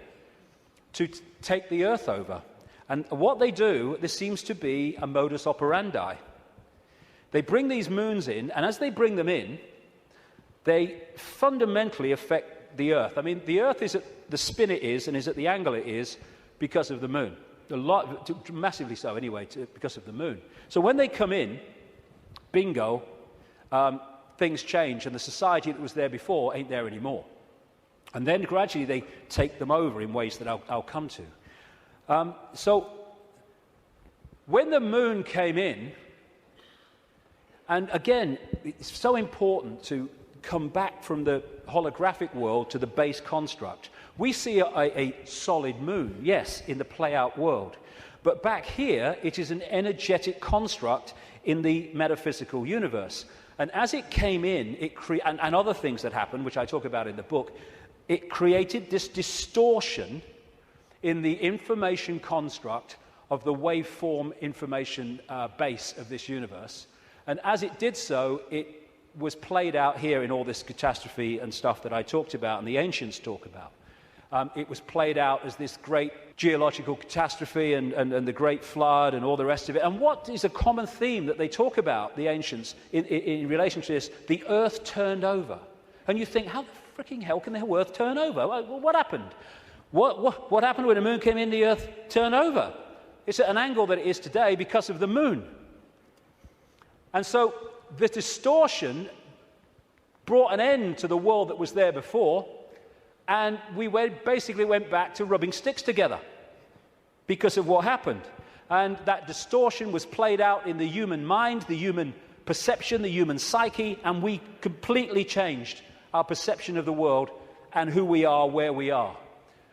to take the Earth over. And what they do, this seems to be a modus operandi. They bring these moons in, and as they bring them in, they fundamentally affect the Earth. I mean, the Earth is at the spin it is and is at the angle it is because of the moon. Massively so, anyway, because of the moon. So when they come in, bingo, things change, and the society that was there before ain't there anymore. And then gradually they take them over in ways that I'll come to. So when the moon came in, and again, it's so important to come back from the holographic world to the base construct. We see a solid moon, yes, in the play-out world. But back here, it is an energetic construct in the metaphysical universe. And as it came in, and other things that happened, which I talk about in the book, it created this distortion in the information construct of the waveform information base of this universe. And as it did so, it was played out here in all this catastrophe and stuff that I talked about and the ancients talk about. It was played out as this great geological catastrophe and the great flood and all the rest of it. And what is a common theme that they talk about, the ancients, in relation to this? The earth turned over. And you think, how the freaking hell can the earth turn over? Well, what happened? What happened when the moon came in, the earth turned over? It's at an angle that it is today because of the moon. And so the distortion brought an end to the world that was there before, and we basically went back to rubbing sticks together because of what happened. And that distortion was played out in the human mind, the human perception, the human psyche, and we completely changed our perception of the world and who we are, where we are.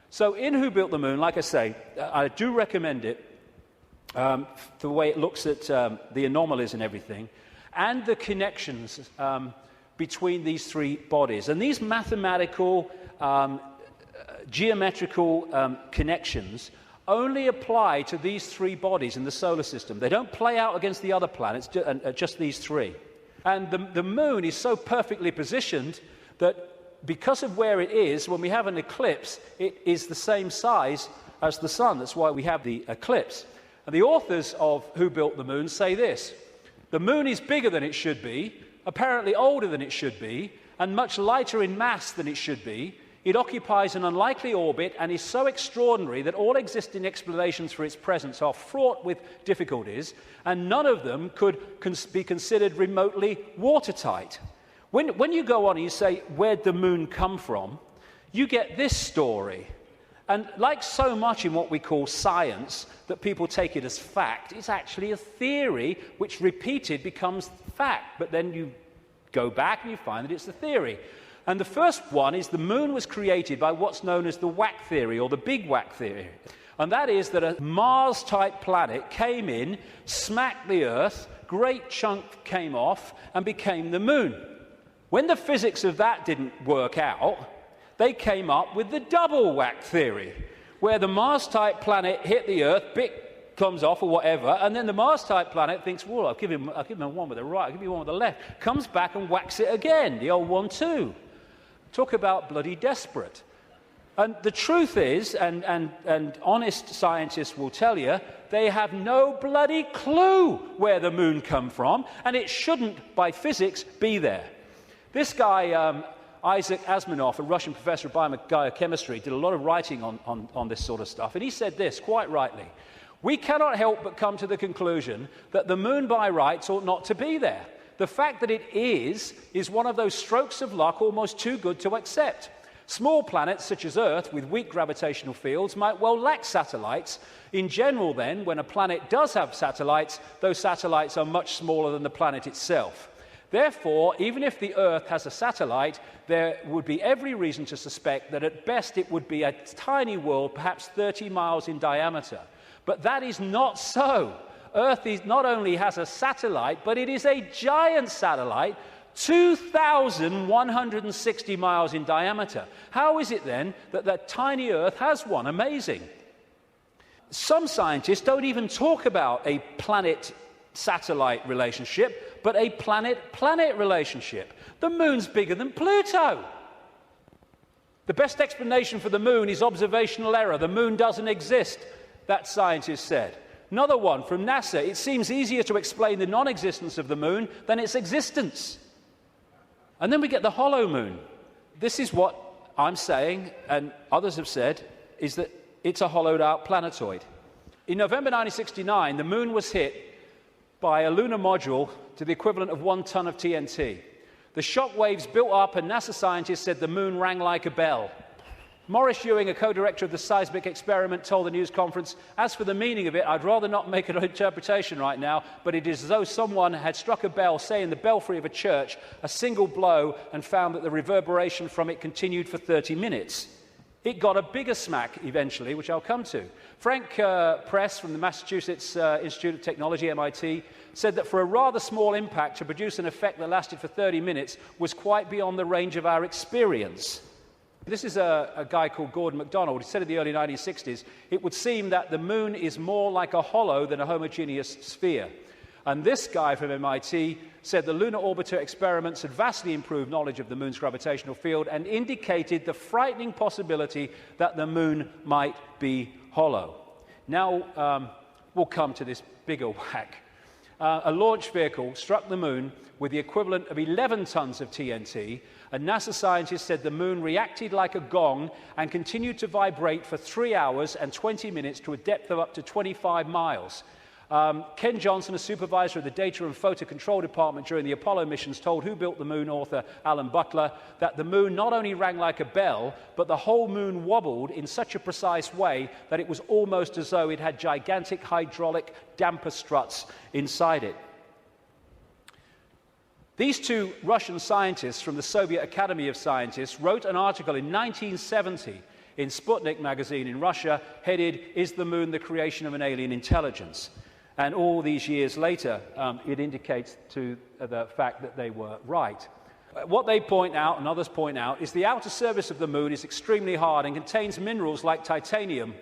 So in Who Built the Moon, like I say, I do recommend it, the way it looks at the anomalies and everything, and the connections between these three bodies. And these mathematical, geometrical connections only apply to these three bodies in the solar system. They don't play out against the other planets, just these three. And the moon is so perfectly positioned that because of where it is, when we have an eclipse, it is the same size as the sun. That's why we have the eclipse. And the authors of Who Built the Moon say this: the moon is bigger than it should be, apparently older than it should be, and much lighter in mass than it should be. It occupies an unlikely orbit and is so extraordinary that all existing explanations for its presence are fraught with difficulties, and none of them could be considered remotely watertight. When you go on and you say, where'd the moon come from, you get this story. And like so much in what we call science, that people take it as fact, it's actually a theory which repeated becomes fact. But then you go back and you find that it's a theory. And the first one is the moon was created by what's known as the whack theory, or the big whack theory. And that is that a Mars-type planet came in, smacked the Earth, great chunk came off, and became the moon. When the physics of that didn't work out, they came up with the double whack theory, where the Mars-type planet hit the Earth, bit comes off or whatever, and then the Mars-type planet thinks, well, I'll give him one with the right, I'll give you one with the left, comes back and whacks it again, the old 1-2. Talk about bloody desperate. And the truth is, and honest scientists will tell you, they have no bloody clue where the moon come from, and it shouldn't, by physics, be there. This guy, Isaac Asimov, a Russian professor of biochemistry, did a lot of writing on this sort of stuff, and he said this, quite rightly: we cannot help but come to the conclusion that the moon by rights ought not to be there. The fact that it is one of those strokes of luck almost too good to accept. Small planets such as Earth with weak gravitational fields might well lack satellites. In general then, when a planet does have satellites, those satellites are much smaller than the planet itself. Therefore, even if the Earth has a satellite, there would be every reason to suspect that at best it would be a tiny world, perhaps 30 miles in diameter. But that is not so. Earth not only has a satellite, but it is a giant satellite, 2,160 miles in diameter. How is it then that that tiny Earth has one? Amazing. Some scientists don't even talk about a planet-satellite relationship, but a planet-planet relationship. The moon's bigger than Pluto. The best explanation for the moon is observational error. The moon doesn't exist, that scientist said. Another one from NASA: it seems easier to explain the non-existence of the moon than its existence. And then we get the hollow moon. This is what I'm saying, and others have said, is that it's a hollowed-out planetoid. In November 1969, the moon was hit by a lunar module to the equivalent of 1 ton of TNT. The shock waves built up, and NASA scientists said the moon rang like a bell. Maurice Ewing, a co-director of the seismic experiment, told the news conference, "As for the meaning of it, I'd rather not make an interpretation right now, but it is as though someone had struck a bell, say in the belfry of a church, a single blow, and found that the reverberation from it continued for 30 minutes. It got a bigger smack eventually, which I'll come to. Frank Press from the Massachusetts Institute of Technology, MIT, said that for a rather small impact to produce an effect that lasted for 30 minutes was quite beyond the range of our experience. This is a guy called Gordon MacDonald. He said in the early 1960s, it would seem that the moon is more like a hollow than a homogeneous sphere. And this guy from MIT said the lunar orbiter experiments had vastly improved knowledge of the moon's gravitational field and indicated the frightening possibility that the moon might be hollow. Now we'll come to this bigger whack. A launch vehicle struck the moon with the equivalent of 11 tons of TNT, and NASA scientists said the moon reacted like a gong and continued to vibrate for 3 hours and 20 minutes to a depth of up to 25 miles. Ken Johnson, a supervisor of the Data and Photo Control Department during the Apollo missions, told Who Built the Moon author Alan Butler that the moon not only rang like a bell, but the whole moon wobbled in such a precise way that it was almost as though it had gigantic hydraulic damper struts inside it. These two Russian scientists from the Soviet Academy of Scientists wrote an article in 1970 in Sputnik magazine in Russia, headed, "Is the Moon the Creation of an Alien Intelligence?" And all these years later, it indicates to the fact that they were right. What they point out, and others point out, is the outer surface of the Moon is extremely hard and contains minerals like titanium.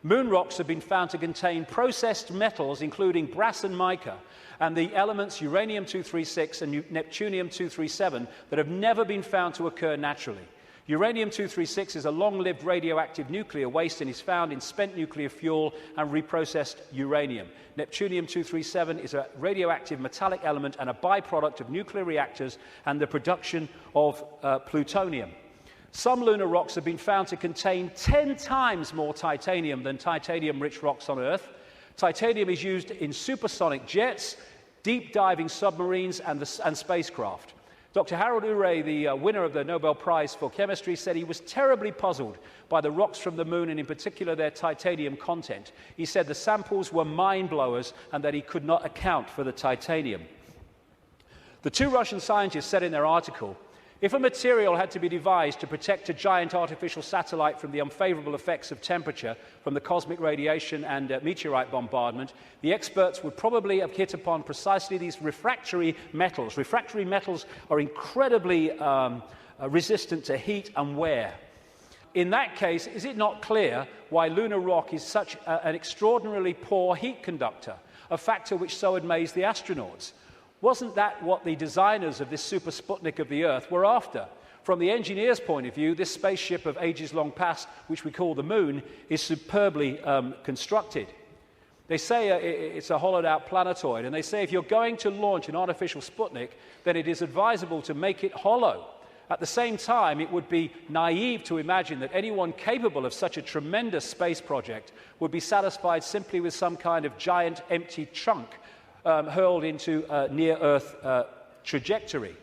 Moon rocks have been found to contain processed metals, including brass and mica, and the elements uranium-236 and neptunium-237 that have never been found to occur naturally. Uranium-236 is a long-lived radioactive nuclear waste and is found in spent nuclear fuel and reprocessed uranium. Neptunium-237 is a radioactive metallic element and a byproduct of nuclear reactors and the production of plutonium. Some lunar rocks have been found to contain 10 times more titanium than titanium-rich rocks on Earth. Titanium is used in supersonic jets, deep-diving submarines, and spacecraft. Dr. Harold Urey, the winner of the Nobel Prize for Chemistry, said he was terribly puzzled by the rocks from the Moon and in particular their titanium content. He said the samples were mind-blowers and that he could not account for the titanium. The two Russian scientists said in their article, if a material had to be devised to protect a giant artificial satellite from the unfavorable effects of temperature from the cosmic radiation and meteorite bombardment, the experts would probably have hit upon precisely these refractory metals. Refractory metals are incredibly resistant to heat and wear. In that case, is it not clear why lunar rock is such an extraordinarily poor heat conductor, a factor which so amazed the astronauts? Wasn't that what the designers of this super Sputnik of the Earth were after? From the engineer's point of view, this spaceship of ages long past, which we call the Moon, is superbly constructed. They say it's a hollowed-out planetoid, and they say if you're going to launch an artificial Sputnik, then it is advisable to make it hollow. At the same time, it would be naive to imagine that anyone capable of such a tremendous space project would be satisfied simply with some kind of giant empty trunk hurled into a near-Earth trajectory.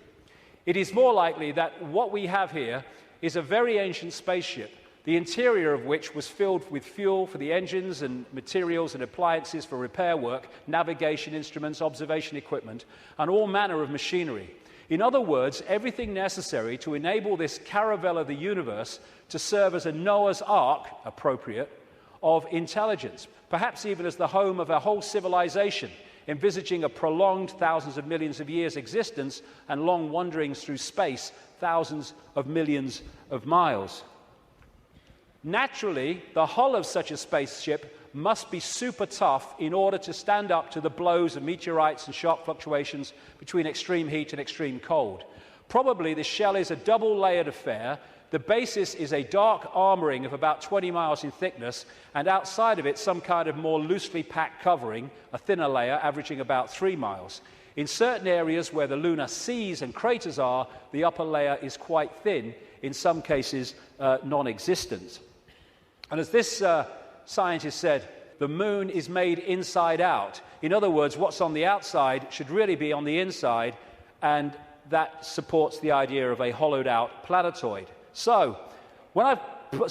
It is more likely that what we have here is a very ancient spaceship, the interior of which was filled with fuel for the engines and materials and appliances for repair work, navigation instruments, observation equipment, and all manner of machinery. In other words, everything necessary to enable this caravel of the universe to serve as a Noah's Ark, appropriate, of intelligence, perhaps even as the home of a whole civilization, envisaging a prolonged thousands of millions of years existence and long wanderings through space, thousands of millions of miles. Naturally, the hull of such a spaceship must be super tough in order to stand up to the blows of meteorites and sharp fluctuations between extreme heat and extreme cold. Probably the shell is a double-layered affair. The basis is a dark armoring of about 20 miles in thickness, and outside of it some kind of more loosely packed covering, a thinner layer averaging about 3 miles. In certain areas where the lunar seas and craters are, the upper layer is quite thin, in some cases non-existent. And as this scientist said, the Moon is made inside out. In other words, what's on the outside should really be on the inside, and that supports the idea of a hollowed-out planetoid. So, when I've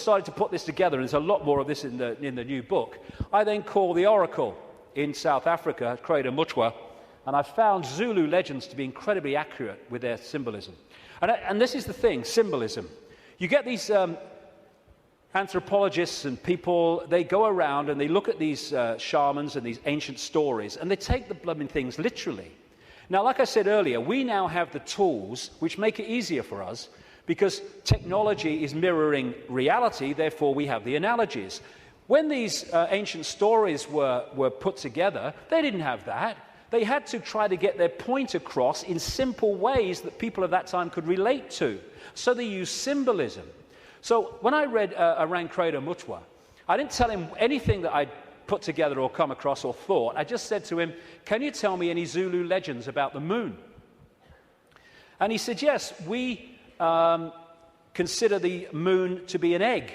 started to put this together, and there's a lot more of this in the new book, I then call the oracle in South Africa, Crater Mutwa, and I've found Zulu legends to be incredibly accurate with their symbolism. And this is the thing, symbolism. You get these anthropologists and people, they go around and they look at these shamans and these ancient stories, and they take the blooming things literally. Now, like I said earlier, we now have the tools which make it easier for us, because technology is mirroring reality, therefore we have the analogies. When these ancient stories were put together, they didn't have that. They had to try to get their point across in simple ways that people of that time could relate to. So they used symbolism. So when I read around Crater Mutwa, I didn't tell him anything that I'd put together or come across or thought. I just said to him, can you tell me any Zulu legends about the Moon? And he said, yes, we consider the Moon to be an egg.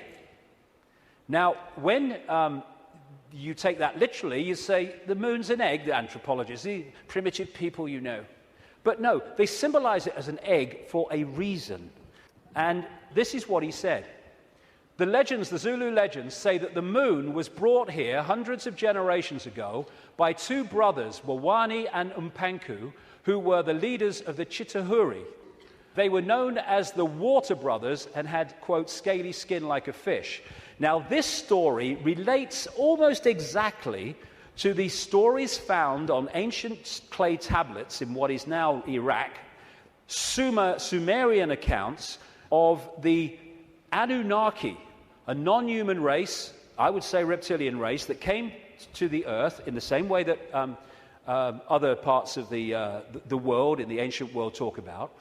Now, when you take that literally, you say, the Moon's an egg, the anthropologists, the primitive people you know. But no, they symbolize it as an egg for a reason. And this is what he said. The legends, the Zulu legends, say that the moon was brought here hundreds of generations ago by two brothers, Wawani and Umpanku, who were the leaders of the Chitahuri. They were known as the Water Brothers and had, quote, scaly skin like a fish. Now, this story relates almost exactly to the stories found on ancient clay tablets in what is now Iraq, Sumerian accounts of the Anunnaki, a non-human race, I would say reptilian race, that came to the earth in the same way that other parts of the world, in the ancient world, talk about.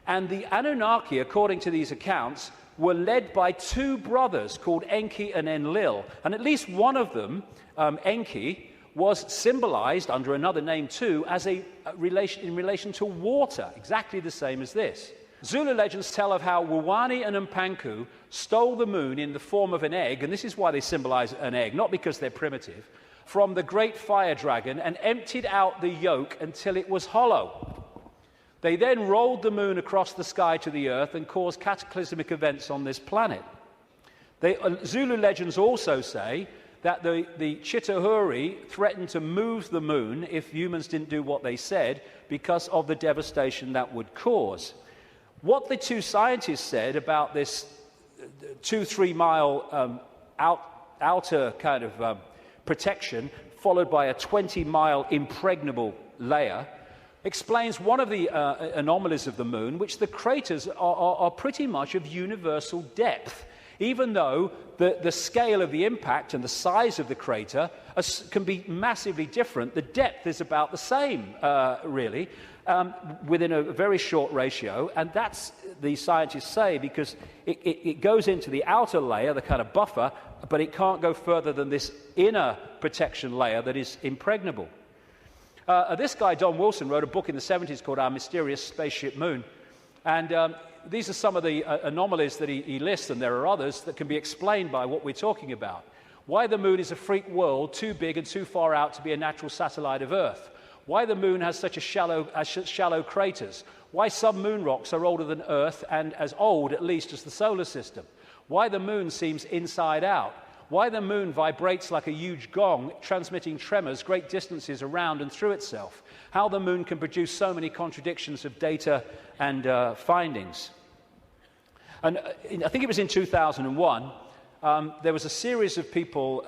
And the Anunnaki, according to these accounts, were led by two brothers called Enki and Enlil. And at least one of them, Enki, was symbolized under another name too as in relation to water, exactly the same as this. Zulu legends tell of how Wawani and Umpanku stole the moon in the form of an egg, and this is why they symbolize an egg, not because they're primitive, from the great fire dragon and emptied out the yolk until it was hollow. They then rolled the moon across the sky to the earth and caused cataclysmic events on this planet. Zulu legends also say that the Chitahuri threatened to move the moon if humans didn't do what they said because of the devastation that would cause. What the two scientists said about this 2-3 mile outer kind of protection, followed by a 20-mile impregnable layer, explains one of the anomalies of the moon, which the craters are pretty much of universal depth. Even though the scale of the impact and the size of the crater can be massively different, the depth is about the same, really, within a very short ratio. And that's, the scientists say, because it goes into the outer layer, the kind of buffer, but it can't go further than this inner protection layer that is impregnable. This guy, Don Wilson, wrote a book in the 70s called Our Mysterious Spaceship Moon. And these are some of the anomalies that he lists, and there are others that can be explained by what we're talking about. Why the moon is a freak world, too big and too far out to be a natural satellite of Earth. Why the moon has such shallow craters. Why some moon rocks are older than Earth and as old, at least, as the solar system. Why the moon seems inside out. Why the moon vibrates like a huge gong, transmitting tremors great distances around and through itself. How the moon can produce so many contradictions of data and findings. And I think it was in 2001, there was a series of people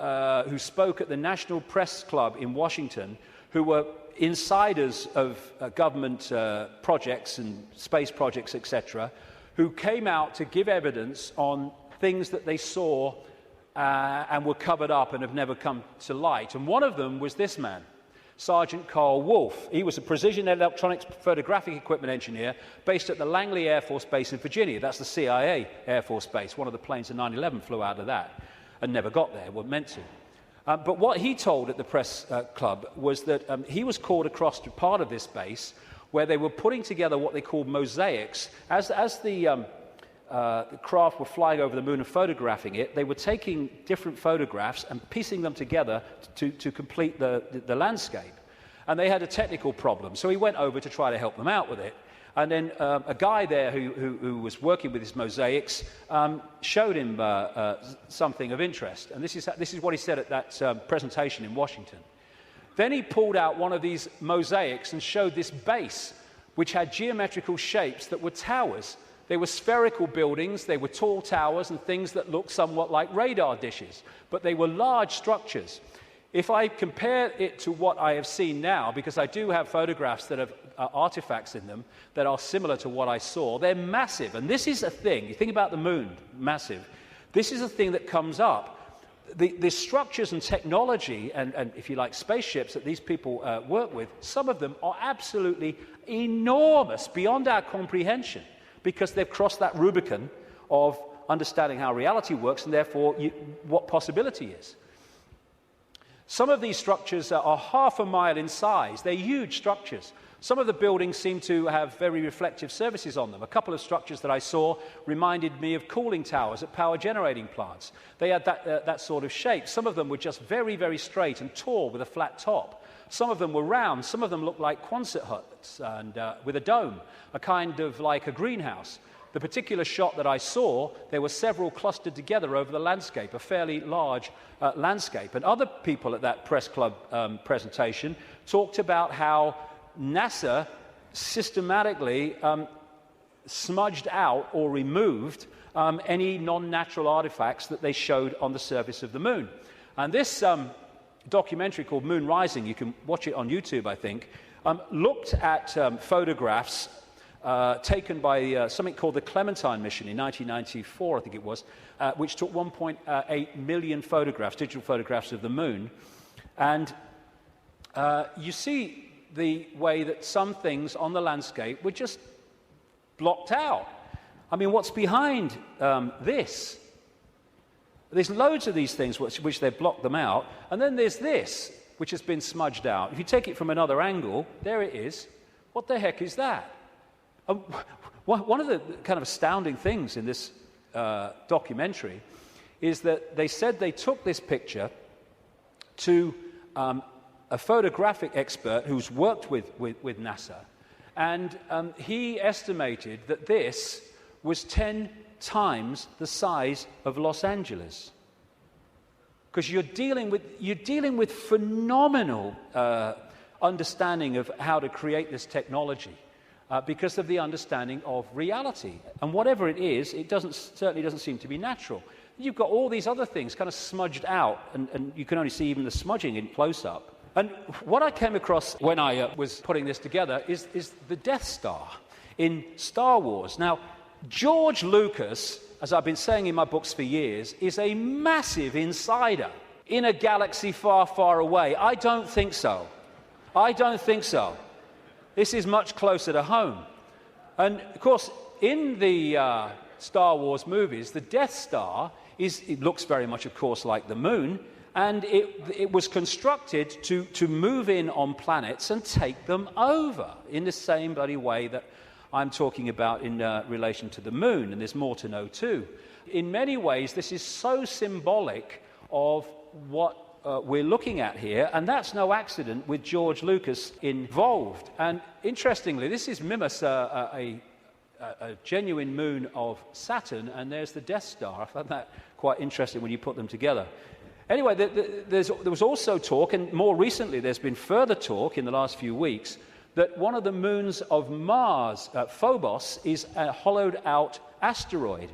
who spoke at the National Press Club in Washington who were insiders of government projects and space projects, etc., who came out to give evidence on things that they saw and were covered up and have never come to light. And one of them was this man, Sergeant Carl Wolf. He was a precision electronics photographic equipment engineer based at the Langley Air Force Base in Virginia. That's the CIA Air Force Base. One of the planes in 9/11 flew out of that and never got there, weren't meant to. But what he told at the press club was that he was called across to part of this base where they were putting together what they called mosaics. As the craft were flying over the moon and photographing it, they were taking different photographs and piecing them together to complete the landscape. And they had a technical problem, so he went over to try to help them out with it. And then a guy there who was working with his mosaics showed him something of interest. And this is what he said at that presentation in Washington. Then he pulled out one of these mosaics and showed this base, which had geometrical shapes that were towers. They were spherical buildings, they were tall towers and things that looked somewhat like radar dishes, but they were large structures. If I compare it to what I have seen now, because I do have photographs that have artifacts in them that are similar to what I saw, they're massive. And this is a thing, you think about the moon, massive. This is a thing that comes up. The structures and technology and, if you like, spaceships that these people work with, some of them are absolutely enormous, beyond our comprehension, because they've crossed that Rubicon of understanding how reality works and therefore what possibility is. Some of these structures are half a mile in size. They're huge structures. Some of the buildings seem to have very reflective surfaces on them. A couple of structures that I saw reminded me of cooling towers at power generating plants. They had that sort of shape. Some of them were just very, very straight and tall with a flat top. Some of them were round. Some of them looked like Quonset huts and with a dome, a kind of like a greenhouse. the particular shot that I saw, there were several clustered together over the landscape, a fairly large landscape. And other people at that press club presentation talked about how NASA systematically smudged out or removed any non-natural artifacts that they showed on the surface of the moon. And this documentary called Moon Rising, you can watch it on YouTube, I think, looked at photographs taken by something called the Clementine mission in 1994, I think it was, which took 1.8 million photographs, digital photographs of the moon. And you see the way that some things on the landscape were just blocked out. I mean, what's behind this? There's loads of these things which they've blocked them out. And then there's this, which has been smudged out. If you take it from another angle, there it is. What the heck is that? One of the kind of astounding things in this documentary is that they said they took this picture to a photographic expert who's worked with NASA, and he estimated that this was 10 times the size of Los Angeles. Because you're dealing with phenomenal understanding of how to create this technology. Because of the understanding of reality. And whatever it is, it certainly doesn't seem to be natural. You've got all these other things kind of smudged out, and you can only see even the smudging in close-up. And what I came across when I was putting this together is the Death Star in Star Wars. Now, George Lucas, as I've been saying in my books for years, is a massive insider in a galaxy far, far away. I don't think so. I don't think so. This is much closer to home. And, of course, in the Star Wars movies, the Death Star it looks very much, of course, like the moon, and it was constructed to move in on planets and take them over in the same bloody way that I'm talking about in relation to the moon, and there's more to know too. In many ways, this is so symbolic of what we're looking at here, and that's no accident with George Lucas involved. And interestingly, this is Mimas, a genuine moon of Saturn, and there's the Death Star. I found that quite interesting when you put them together. Anyway, there was also talk, and more recently there's been further talk in the last few weeks, that one of the moons of Mars, Phobos, is a hollowed-out asteroid.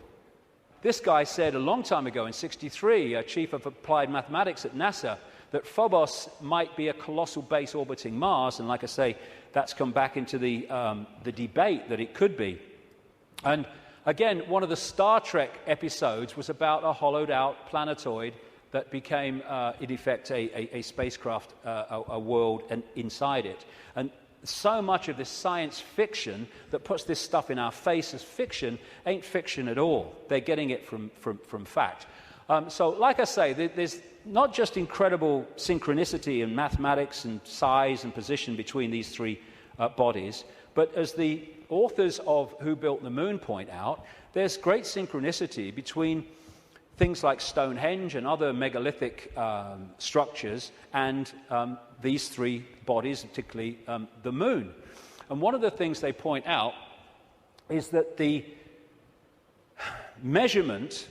This guy said a long time ago in '63, chief of applied mathematics at NASA, that Phobos might be a colossal base orbiting Mars, and like I say, that's come back into the debate that it could be. And again, one of the Star Trek episodes was about a hollowed-out planetoid that became, in effect, a spacecraft, a world, and inside it. And so much of this science fiction that puts this stuff in our face as fiction ain't fiction at all. They're getting it from fact. So, like I say, there's not just incredible synchronicity in mathematics and size and position between these three bodies, but as the authors of Who Built the Moon point out, there's great synchronicity between things like Stonehenge and other megalithic structures and these three bodies, particularly the moon. And one of the things they point out is that the measurement,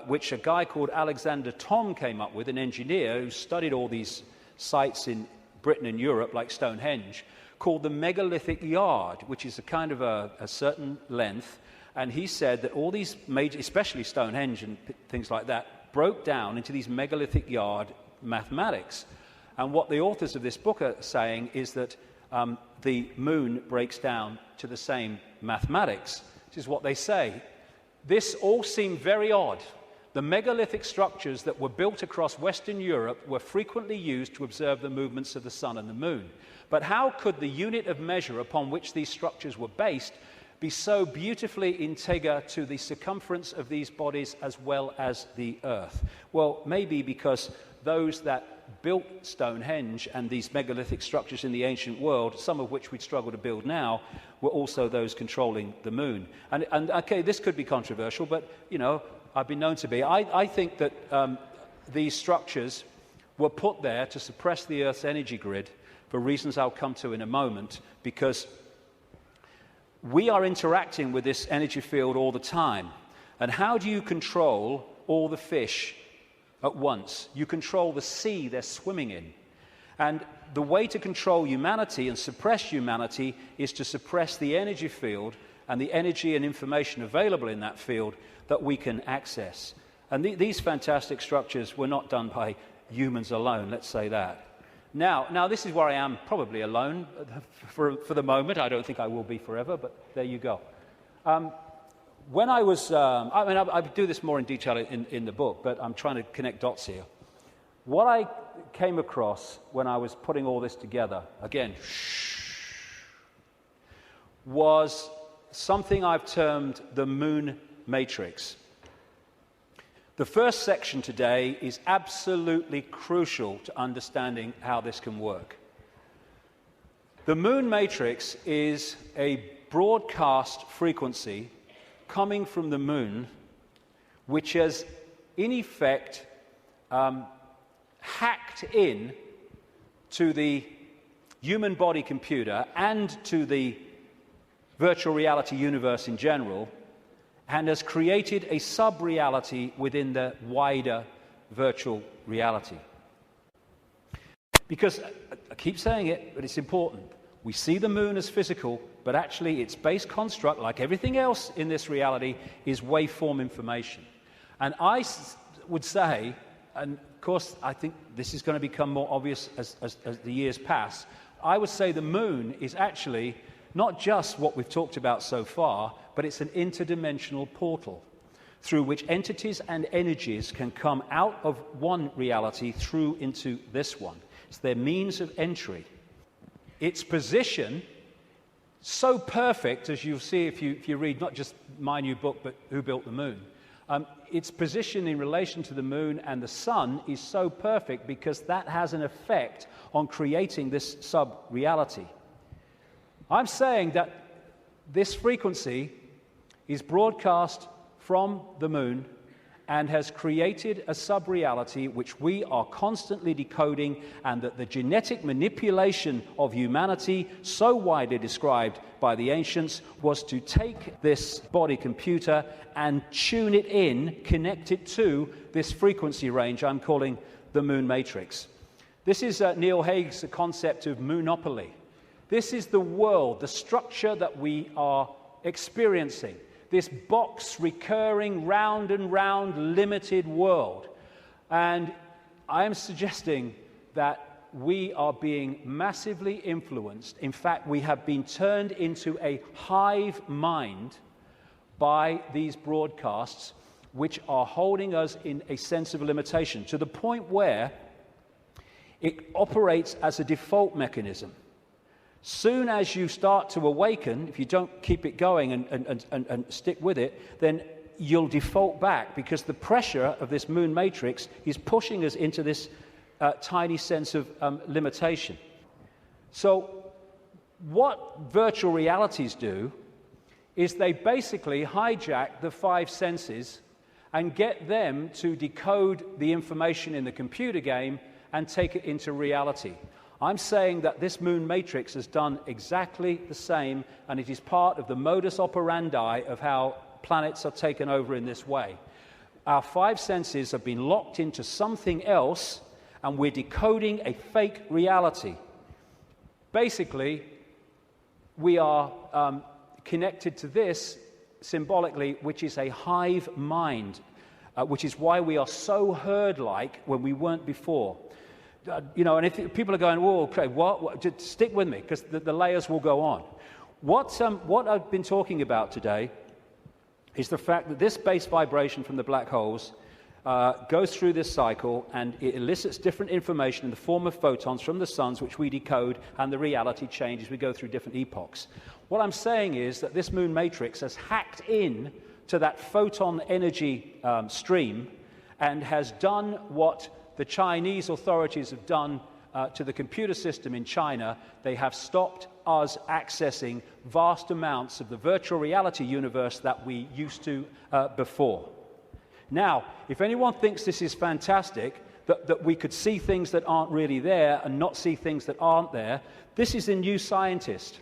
which a guy called Alexander Thom came up with, an engineer who studied all these sites in Britain and Europe, like Stonehenge, called the megalithic yard, which is a kind of a certain length. And he said that all these major, especially Stonehenge and things like that, broke down into these megalithic yard mathematics. And what the authors of this book are saying is that the moon breaks down to the same mathematics, which is what they say. This all seemed very odd. The megalithic structures that were built across Western Europe were frequently used to observe the movements of the sun and the moon. But how could the unit of measure upon which these structures were based be so beautifully integer to the circumference of these bodies as well as the Earth? Well, maybe because those that built Stonehenge and these megalithic structures in the ancient world, some of which we'd struggle to build now, were also those controlling the moon. And okay, this could be controversial, but, you know, I've been known to be. I think that these structures were put there to suppress the Earth's energy grid for reasons I'll come to in a moment, because we are interacting with this energy field all the time. And how do you control all the fish at once? You control the sea they're swimming in. And the way to control humanity and suppress humanity is to suppress the energy field and the energy and information available in that field that we can access. And these fantastic structures were not done by humans alone, let's say that. Now this is where I am probably alone for the moment. I don't think I will be forever, but there you go. When I was, I do this more in detail in the book, but I'm trying to connect dots here. What I came across when I was putting all this together, again, was something I've termed the moon matrix. The first section today is absolutely crucial to understanding how this can work. The moon matrix is a broadcast frequency coming from the moon, which has, in effect, hacked in to the human body computer and to the virtual reality universe in general, and has created a sub-reality within the wider virtual reality. Because, I keep saying it, but it's important, we see the moon as physical, but actually its base construct, like everything else in this reality, is waveform information. And I would say, and of course I think this is going to become more obvious as the years pass, I would say the moon is actually not just what we've talked about so far, but it's an interdimensional portal through which entities and energies can come out of one reality through into this one. It's their means of entry. Its position, so perfect, as you'll see if you read not just my new book, but Who Built the Moon, its position in relation to the moon and the sun is so perfect because that has an effect on creating this sub-reality. I'm saying that this frequency is broadcast from the moon and has created a sub-reality which we are constantly decoding, and that the genetic manipulation of humanity, so widely described by the ancients, was to take this body computer and tune it in, connect it to this frequency range I'm calling the moon matrix. This is Neil Haig's concept of moonopoly. This is the world, the structure that we are experiencing. This box, recurring, round and round, limited world. And I am suggesting that we are being massively influenced. In fact, we have been turned into a hive mind by these broadcasts, which are holding us in a sense of limitation, to the point where it operates as a default mechanism. Soon as you start to awaken, if you don't keep it going and stick with it, then you'll default back, because the pressure of this moon matrix is pushing us into this tiny sense of limitation. So what virtual realities do is they basically hijack the five senses and get them to decode the information in the computer game and take it into reality. I'm saying that this moon matrix has done exactly the same, and it is part of the modus operandi of how planets are taken over in this way. Our five senses have been locked into something else, and we're decoding a fake reality. Basically, we are connected to this symbolically, which is a hive mind, which is why we are so herd-like when we weren't before. And if people are going, "Whoa, okay, what?" Just stick with me, because the layers will go on. What I've been talking about today is the fact that this base vibration from the black holes goes through this cycle, and it elicits different information in the form of photons from the suns, which we decode, and the reality changes. We go through different epochs. What I'm saying is that this moon matrix has hacked in to that photon energy stream and has done what the Chinese authorities have done to the computer system in China. They have stopped us accessing vast amounts of the virtual reality universe that we used to before. Now, if anyone thinks this is fantastic, that we could see things that aren't really there and not see things that aren't there, this is a new scientist.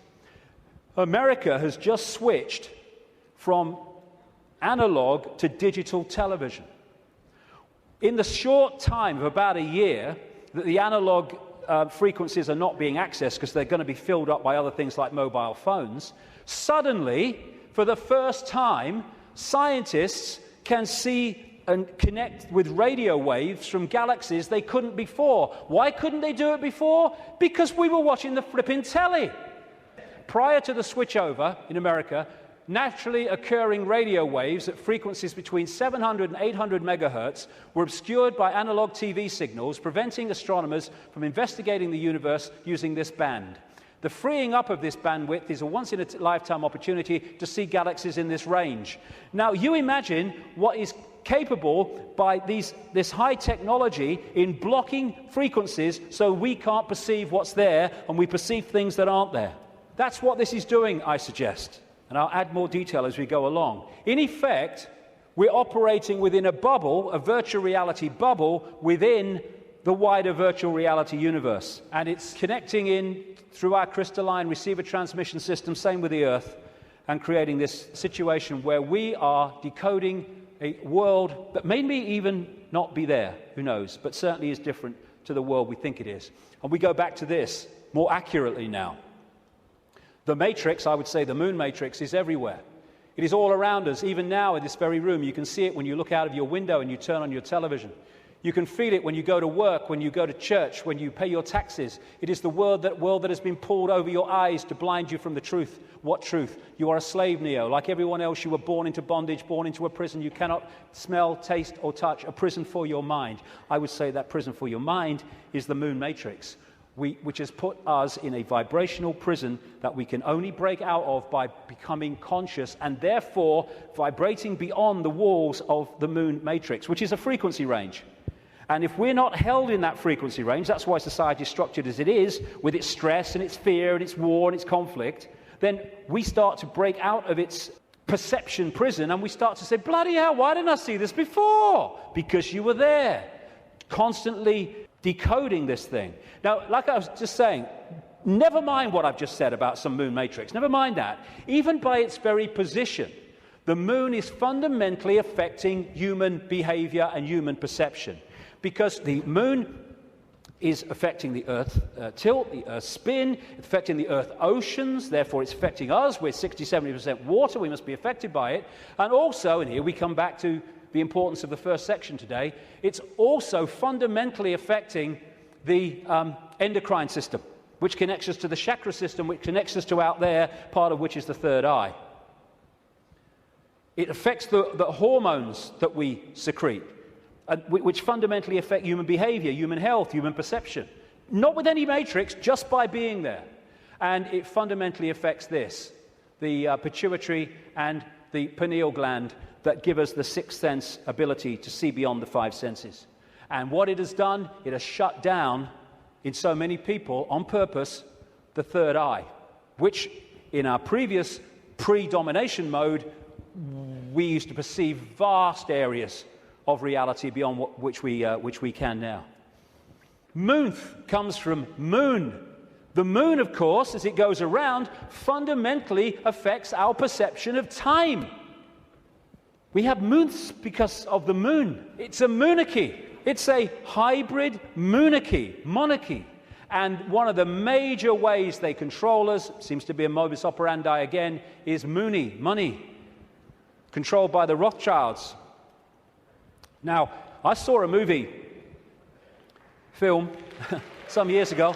America has just switched from analog to digital television. In the short time of about a year that the analog frequencies are not being accessed because they're going to be filled up by other things like mobile phones, suddenly, for the first time, scientists can see and connect with radio waves from galaxies they couldn't before. Why couldn't they do it before? Because we were watching the flipping telly. Prior to the switchover in America, naturally occurring radio waves at frequencies between 700 and 800 megahertz were obscured by analog TV signals, preventing astronomers from investigating the universe using this band. The freeing up of this bandwidth is a once-in-a-lifetime opportunity to see galaxies in this range. Now, you imagine what is capable by this high technology in blocking frequencies so we can't perceive what's there and we perceive things that aren't there. That's what this is doing, I suggest. And I'll add more detail as we go along. In effect, we're operating within a bubble, a virtual reality bubble, within the wider virtual reality universe. And it's connecting in through our crystalline receiver transmission system, same with the Earth, and creating this situation where we are decoding a world that may even not be there, who knows, but certainly is different to the world we think it is. And we go back to this more accurately now. The matrix, I would say the moon matrix, is everywhere. It is all around us, even now in this very room. You can see it when you look out of your window and you turn on your television. You can feel it when you go to work, when you go to church, when you pay your taxes. It is the world that has been pulled over your eyes to blind you from the truth. What truth? You are a slave, Neo. Like everyone else, you were born into bondage, born into a prison. You cannot smell, taste, or touch. A prison for your mind. I would say that prison for your mind is the moon matrix, which has put us in a vibrational prison that we can only break out of by becoming conscious and therefore vibrating beyond the walls of the moon matrix, which is a frequency range. And if we're not held in that frequency range, that's why society is structured as it is, with its stress and its fear and its war and its conflict, then we start to break out of its perception prison and we start to say, bloody hell, why didn't I see this before? Because you were there, constantly decoding this thing. Now, like I was just saying, never mind what I've just said about some moon matrix, never mind that. Even by its very position, the moon is fundamentally affecting human behavior and human perception. Because the moon is affecting the Earth tilt, the Earth spin, affecting the Earth oceans, therefore it's affecting us. We're 60-70% water, we must be affected by it. And also, and here we come back to the importance of the first section today, it's also fundamentally affecting the endocrine system, which connects us to the chakra system, which connects us to out there, part of which is the third eye. It affects the hormones that we secrete, which fundamentally affect human behavior, human health, human perception. Not with any matrix, just by being there. And it fundamentally affects this, the pituitary and the pineal gland that give us the sixth sense ability to see beyond the five senses. And what it has done, it has shut down, in so many people, on purpose, the third eye, which in our previous pre-domination mode, we used to perceive vast areas of reality beyond which we can now. Moonth comes from moon. The moon, of course, as it goes around, fundamentally affects our perception of time. We have moonths because of the moon. It's a monarchy. It's a hybrid monarchy. And one of the major ways they control us, seems to be a modus operandi again, is money, controlled by the Rothschilds. Now, I saw a film, some years ago,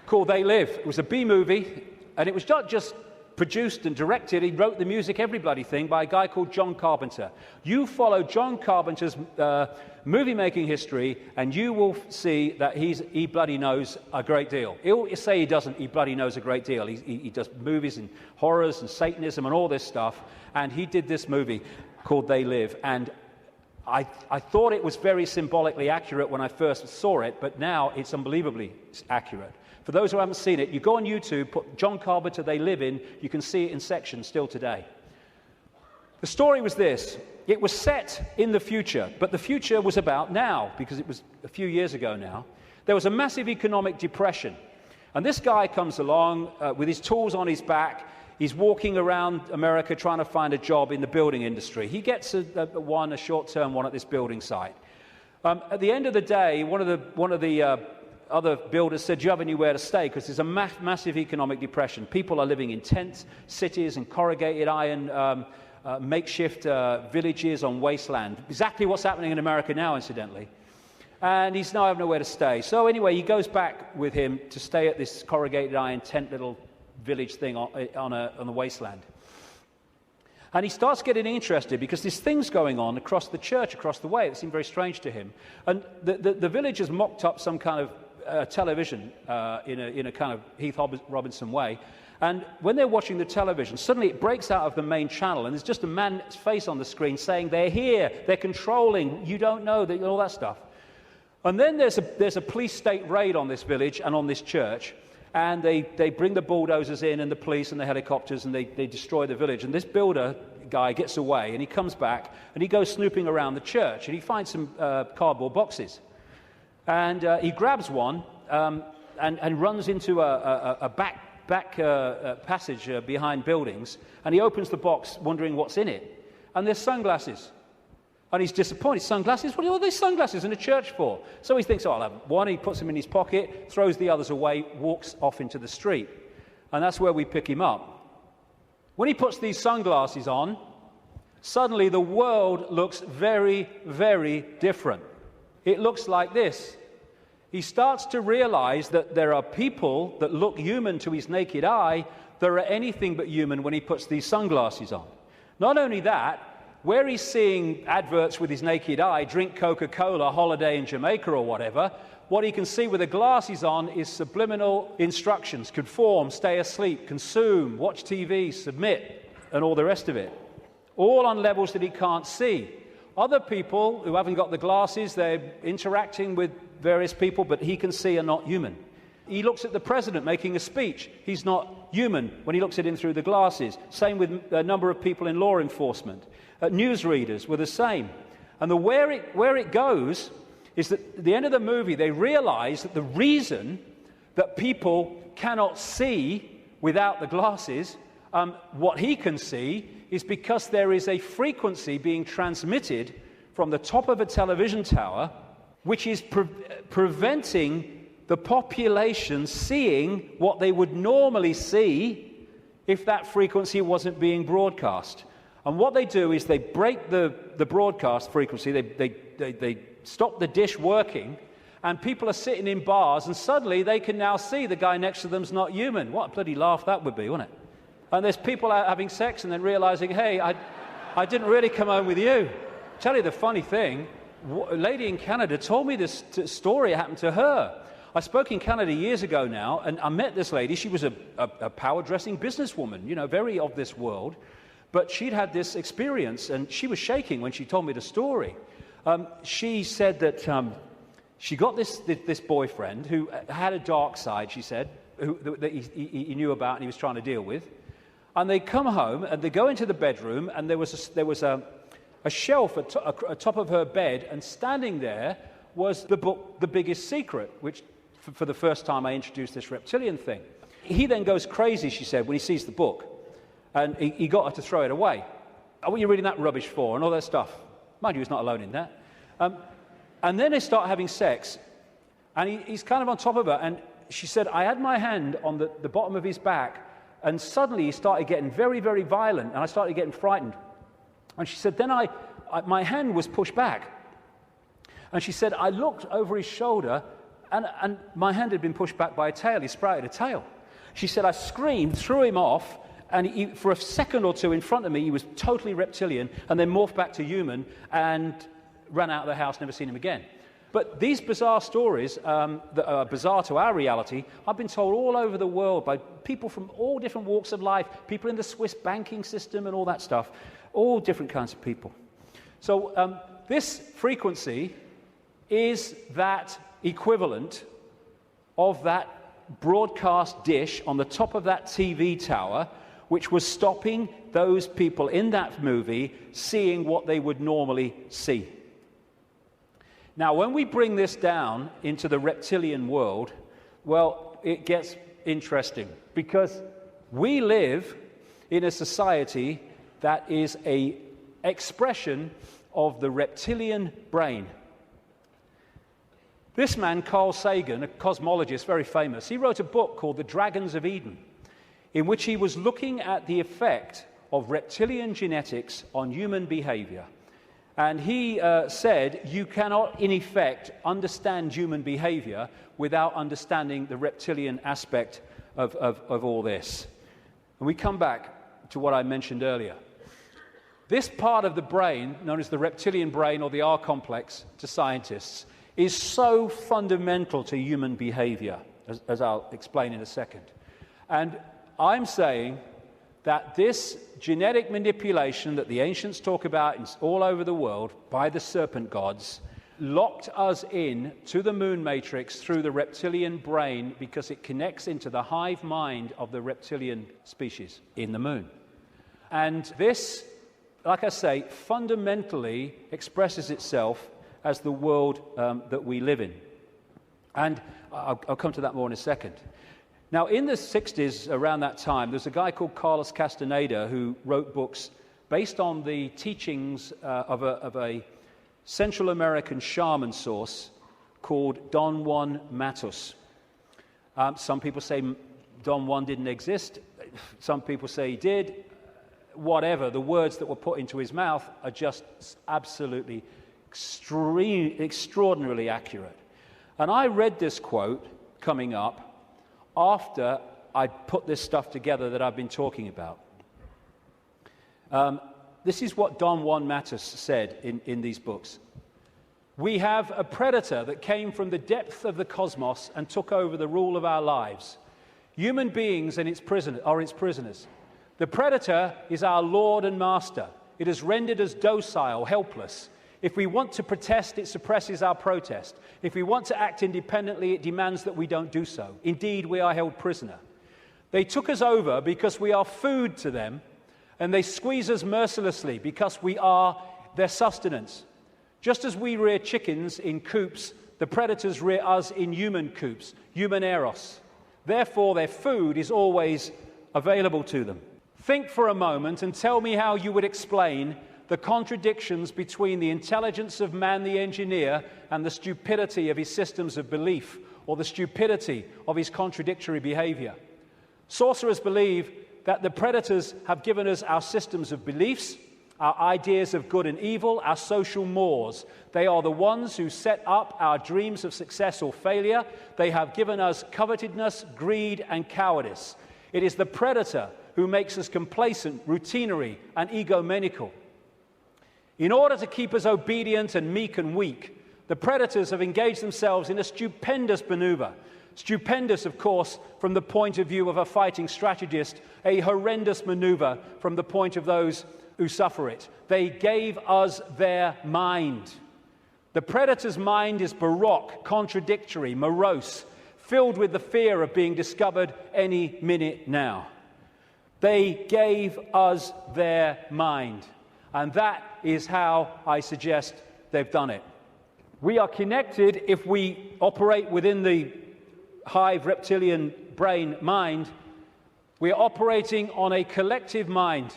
called They Live. It was a B-movie, and it was not just produced and directed, he wrote the music, every bloody thing, by a guy called John Carpenter. You follow John Carpenter's movie-making history, and you will see that he bloody knows a great deal. He'll say he doesn't, he bloody knows a great deal. He does movies and horrors and Satanism and all this stuff, and he did this movie called They Live, and I thought it was very symbolically accurate when I first saw it, but now it's unbelievably accurate. For those who haven't seen it, you go on YouTube, put John Carpenter They Live in, you can see it in sections still today. The story was this. It was set in the future, but the future was about now, because it was a few years ago now. There was a massive economic depression. And this guy comes along with his tools on his back. He's walking around America trying to find a job in the building industry. He gets a short-term one at this building site. At the end of the day, one of the other builders said, "Do you have anywhere to stay?" Because there's a massive economic depression. People are living in tent cities and corrugated iron makeshift villages on wasteland. Exactly what's happening in America now, incidentally. And he's now having nowhere to stay. So anyway, he goes back with him to stay at this corrugated iron tent little village thing on the wasteland. And he starts getting interested because there's things going on across the church, across the way, that seem very strange to him. And the village has mocked up some kind of television in a kind of Heath Robinson way. And when they're watching the television, suddenly it breaks out of the main channel, and there's just a man's face on the screen saying, "They're here, they're controlling, you don't know," all that stuff. And then there's a police state raid on this village and on this church, and they bring the bulldozers in and the police and the helicopters, and they destroy the village. And this builder guy gets away, and he comes back, and he goes snooping around the church, and he finds some cardboard boxes. And he grabs one and runs into a back passage behind buildings, and he opens the box wondering what's in it. And there's sunglasses. And he's disappointed. Sunglasses? What are all these sunglasses in a church for? So he thinks, "Oh, I'll have one." He puts them in his pocket, throws the others away, walks off into the street. And that's where we pick him up. When he puts these sunglasses on, suddenly the world looks very, very different. It looks like this. He starts to realize that there are people that look human to his naked eye that are anything but human when he puts these sunglasses on. Not only that, where he's seeing adverts with his naked eye, drink Coca-Cola, holiday in Jamaica or whatever, what he can see with the glasses on is subliminal instructions: conform, stay asleep, consume, watch TV, submit, and all the rest of it. All on levels that he can't see. Other people who haven't got the glasses, they're interacting with various people, but he can see are not human. He looks at the president making a speech. He's not human when he looks at him through the glasses. Same with a number of people in law enforcement. Newsreaders were the same. And where it goes is that at the end of the movie, they realize that the reason that people cannot see without the glasses, what he can see, is because there is a frequency being transmitted from the top of a television tower, which is preventing the population seeing what they would normally see if that frequency wasn't being broadcast. And what they do is they break the broadcast frequency, they stop the dish working, and people are sitting in bars, and suddenly they can now see the guy next to them's not human. What a bloody laugh that would be, wouldn't it? And there's people out having sex and then realizing, "Hey, I didn't really come home with you." Tell you the funny thing, a lady in Canada told me this story happened to her. I spoke in Canada years ago now, and I met this lady. She was a power-dressing businesswoman, very of this world. But she'd had this experience, and she was shaking when she told me the story. She said that she got this boyfriend who had a dark side, she said, that he knew about and he was trying to deal with. And they come home, and they go into the bedroom, and there was a shelf at top of her bed, and standing there was the book, The Biggest Secret, which for the first time I introduced this reptilian thing. He then goes crazy, she said, when he sees the book, and he got her to throw it away. "Oh, what are you reading that rubbish for?" and all that stuff. Mind you, he's not alone in that. And then they start having sex, and he's kind of on top of her, and she said, "I had my hand on the bottom of his back, and suddenly he started getting very, very violent, and I started getting frightened." And she said, then my hand was pushed back. And she said, I looked over his shoulder, and my hand had been pushed back by a tail. He sprouted a tail. She said, I screamed, threw him off, and for a second or two in front of me, he was totally reptilian, and then morphed back to human, and ran out of the house, never seen him again. But these bizarre stories that are bizarre to our reality, I've been told all over the world by people from all different walks of life, people in the Swiss banking system and all that stuff, all different kinds of people. So this frequency is that equivalent of that broadcast dish on the top of that TV tower, which was stopping those people in that movie seeing what they would normally see. Now, when we bring this down into the reptilian world, well, it gets interesting because we live in a society that is an expression of the reptilian brain. This man, Carl Sagan, a cosmologist, very famous, he wrote a book called The Dragons of Eden, in which he was looking at the effect of reptilian genetics on human behavior. And he said, you cannot, in effect, understand human behavior without understanding the reptilian aspect of all this. And we come back to what I mentioned earlier. This part of the brain, known as the reptilian brain or the R complex to scientists, is so fundamental to human behavior, as I'll explain in a second. And I'm saying that this genetic manipulation that the ancients talk about all over the world by the serpent gods locked us in to the moon matrix through the reptilian brain because it connects into the hive mind of the reptilian species in the moon. And this, like I say, fundamentally expresses itself as the world that we live in. And I'll come to that more in a second. Now, in the 60s, around that time, there's a guy called Carlos Castaneda who wrote books based on the teachings of a Central American shaman source called Don Juan Matus. Some people say Don Juan didn't exist. Some people say he did. Whatever, the words that were put into his mouth are just absolutely extraordinarily accurate. And I read this quote coming up after I put this stuff together that I've been talking about. This is what Don Juan Matus said in these books. We have a predator that came from the depth of the cosmos and took over the rule of our lives. Human beings and its prisoners. The predator is our lord and master. It has rendered us docile, helpless. If we want to protest, it suppresses our protest. If we want to act independently, it demands that we don't do so. Indeed, we are held prisoner. They took us over because we are food to them, and they squeeze us mercilessly because we are their sustenance. Just as we rear chickens in coops, the predators rear us in human coops, human eros. Therefore, their food is always available to them. Think for a moment and tell me how you would explain the contradictions between the intelligence of man the engineer and the stupidity of his systems of belief, or the stupidity of his contradictory behavior. Sorcerers believe that the predators have given us our systems of beliefs, our ideas of good and evil, our social mores. They are the ones who set up our dreams of success or failure. They have given us covetousness, greed, and cowardice. It is the predator who makes us complacent, routinary, and egomaniacal. In order to keep us obedient and meek and weak, the predators have engaged themselves in a stupendous maneuver. Stupendous, of course, from the point of view of a fighting strategist, a horrendous maneuver from the point of those who suffer it. They gave us their mind. The predator's mind is baroque, contradictory, morose, filled with the fear of being discovered any minute now. They gave us their mind. And that is how I suggest they've done it. We are connected if we operate within the hive reptilian brain mind. We are operating on a collective mind,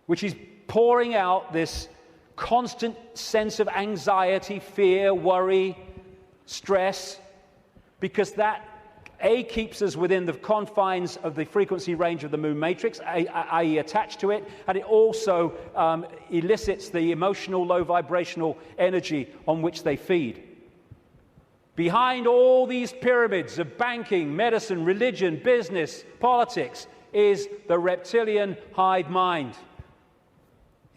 which is pouring out this constant sense of anxiety, fear, worry, stress, because that keeps us within the confines of the frequency range of the moon matrix, i.e. attached to it, and it also elicits the emotional, low vibrational energy on which they feed. Behind all these pyramids of banking, medicine, religion, business, politics is the reptilian hive mind.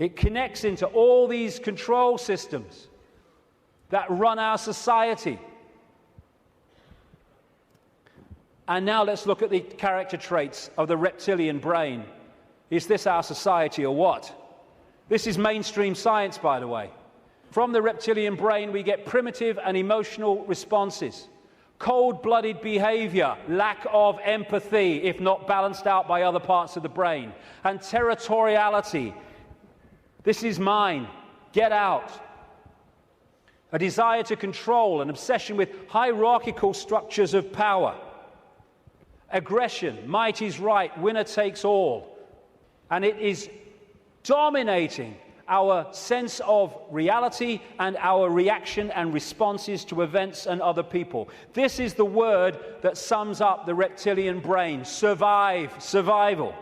It connects into all these control systems that run our society. And now let's look at the character traits of the reptilian brain. Is this our society or what? This is mainstream science, by the way. From the reptilian brain, we get primitive and emotional responses, cold-blooded behavior, lack of empathy, if not balanced out by other parts of the brain, and territoriality. This is mine. Get out. a desire to control, an obsession with hierarchical structures of power, aggression, might is right, winner takes all. And it is dominating our sense of reality and our reaction and responses to events and other people. This is the word that sums up the reptilian brain: survival.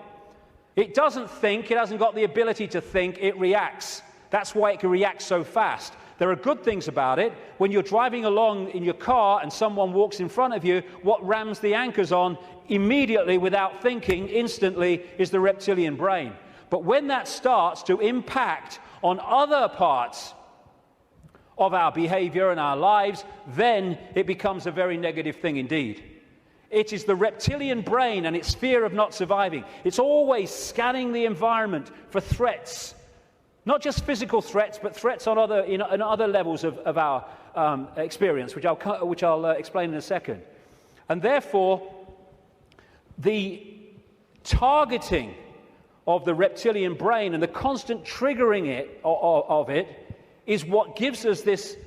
It doesn't think, it hasn't got the ability to think, it reacts. That's why it can react so fast. There are good things about it. When you're driving along in your car and someone walks in front of you, what rams the anchors on immediately, without thinking, instantly, is the reptilian brain. But when that starts to impact on other parts of our behavior and our lives, then it becomes a very negative thing indeed. It is the reptilian brain and its fear of not surviving. It's always scanning the environment for threats, not just physical threats, but threats on other levels of our experience, which I'll explain in a second. And therefore, the targeting of the reptilian brain and the constant triggering of it is what gives us this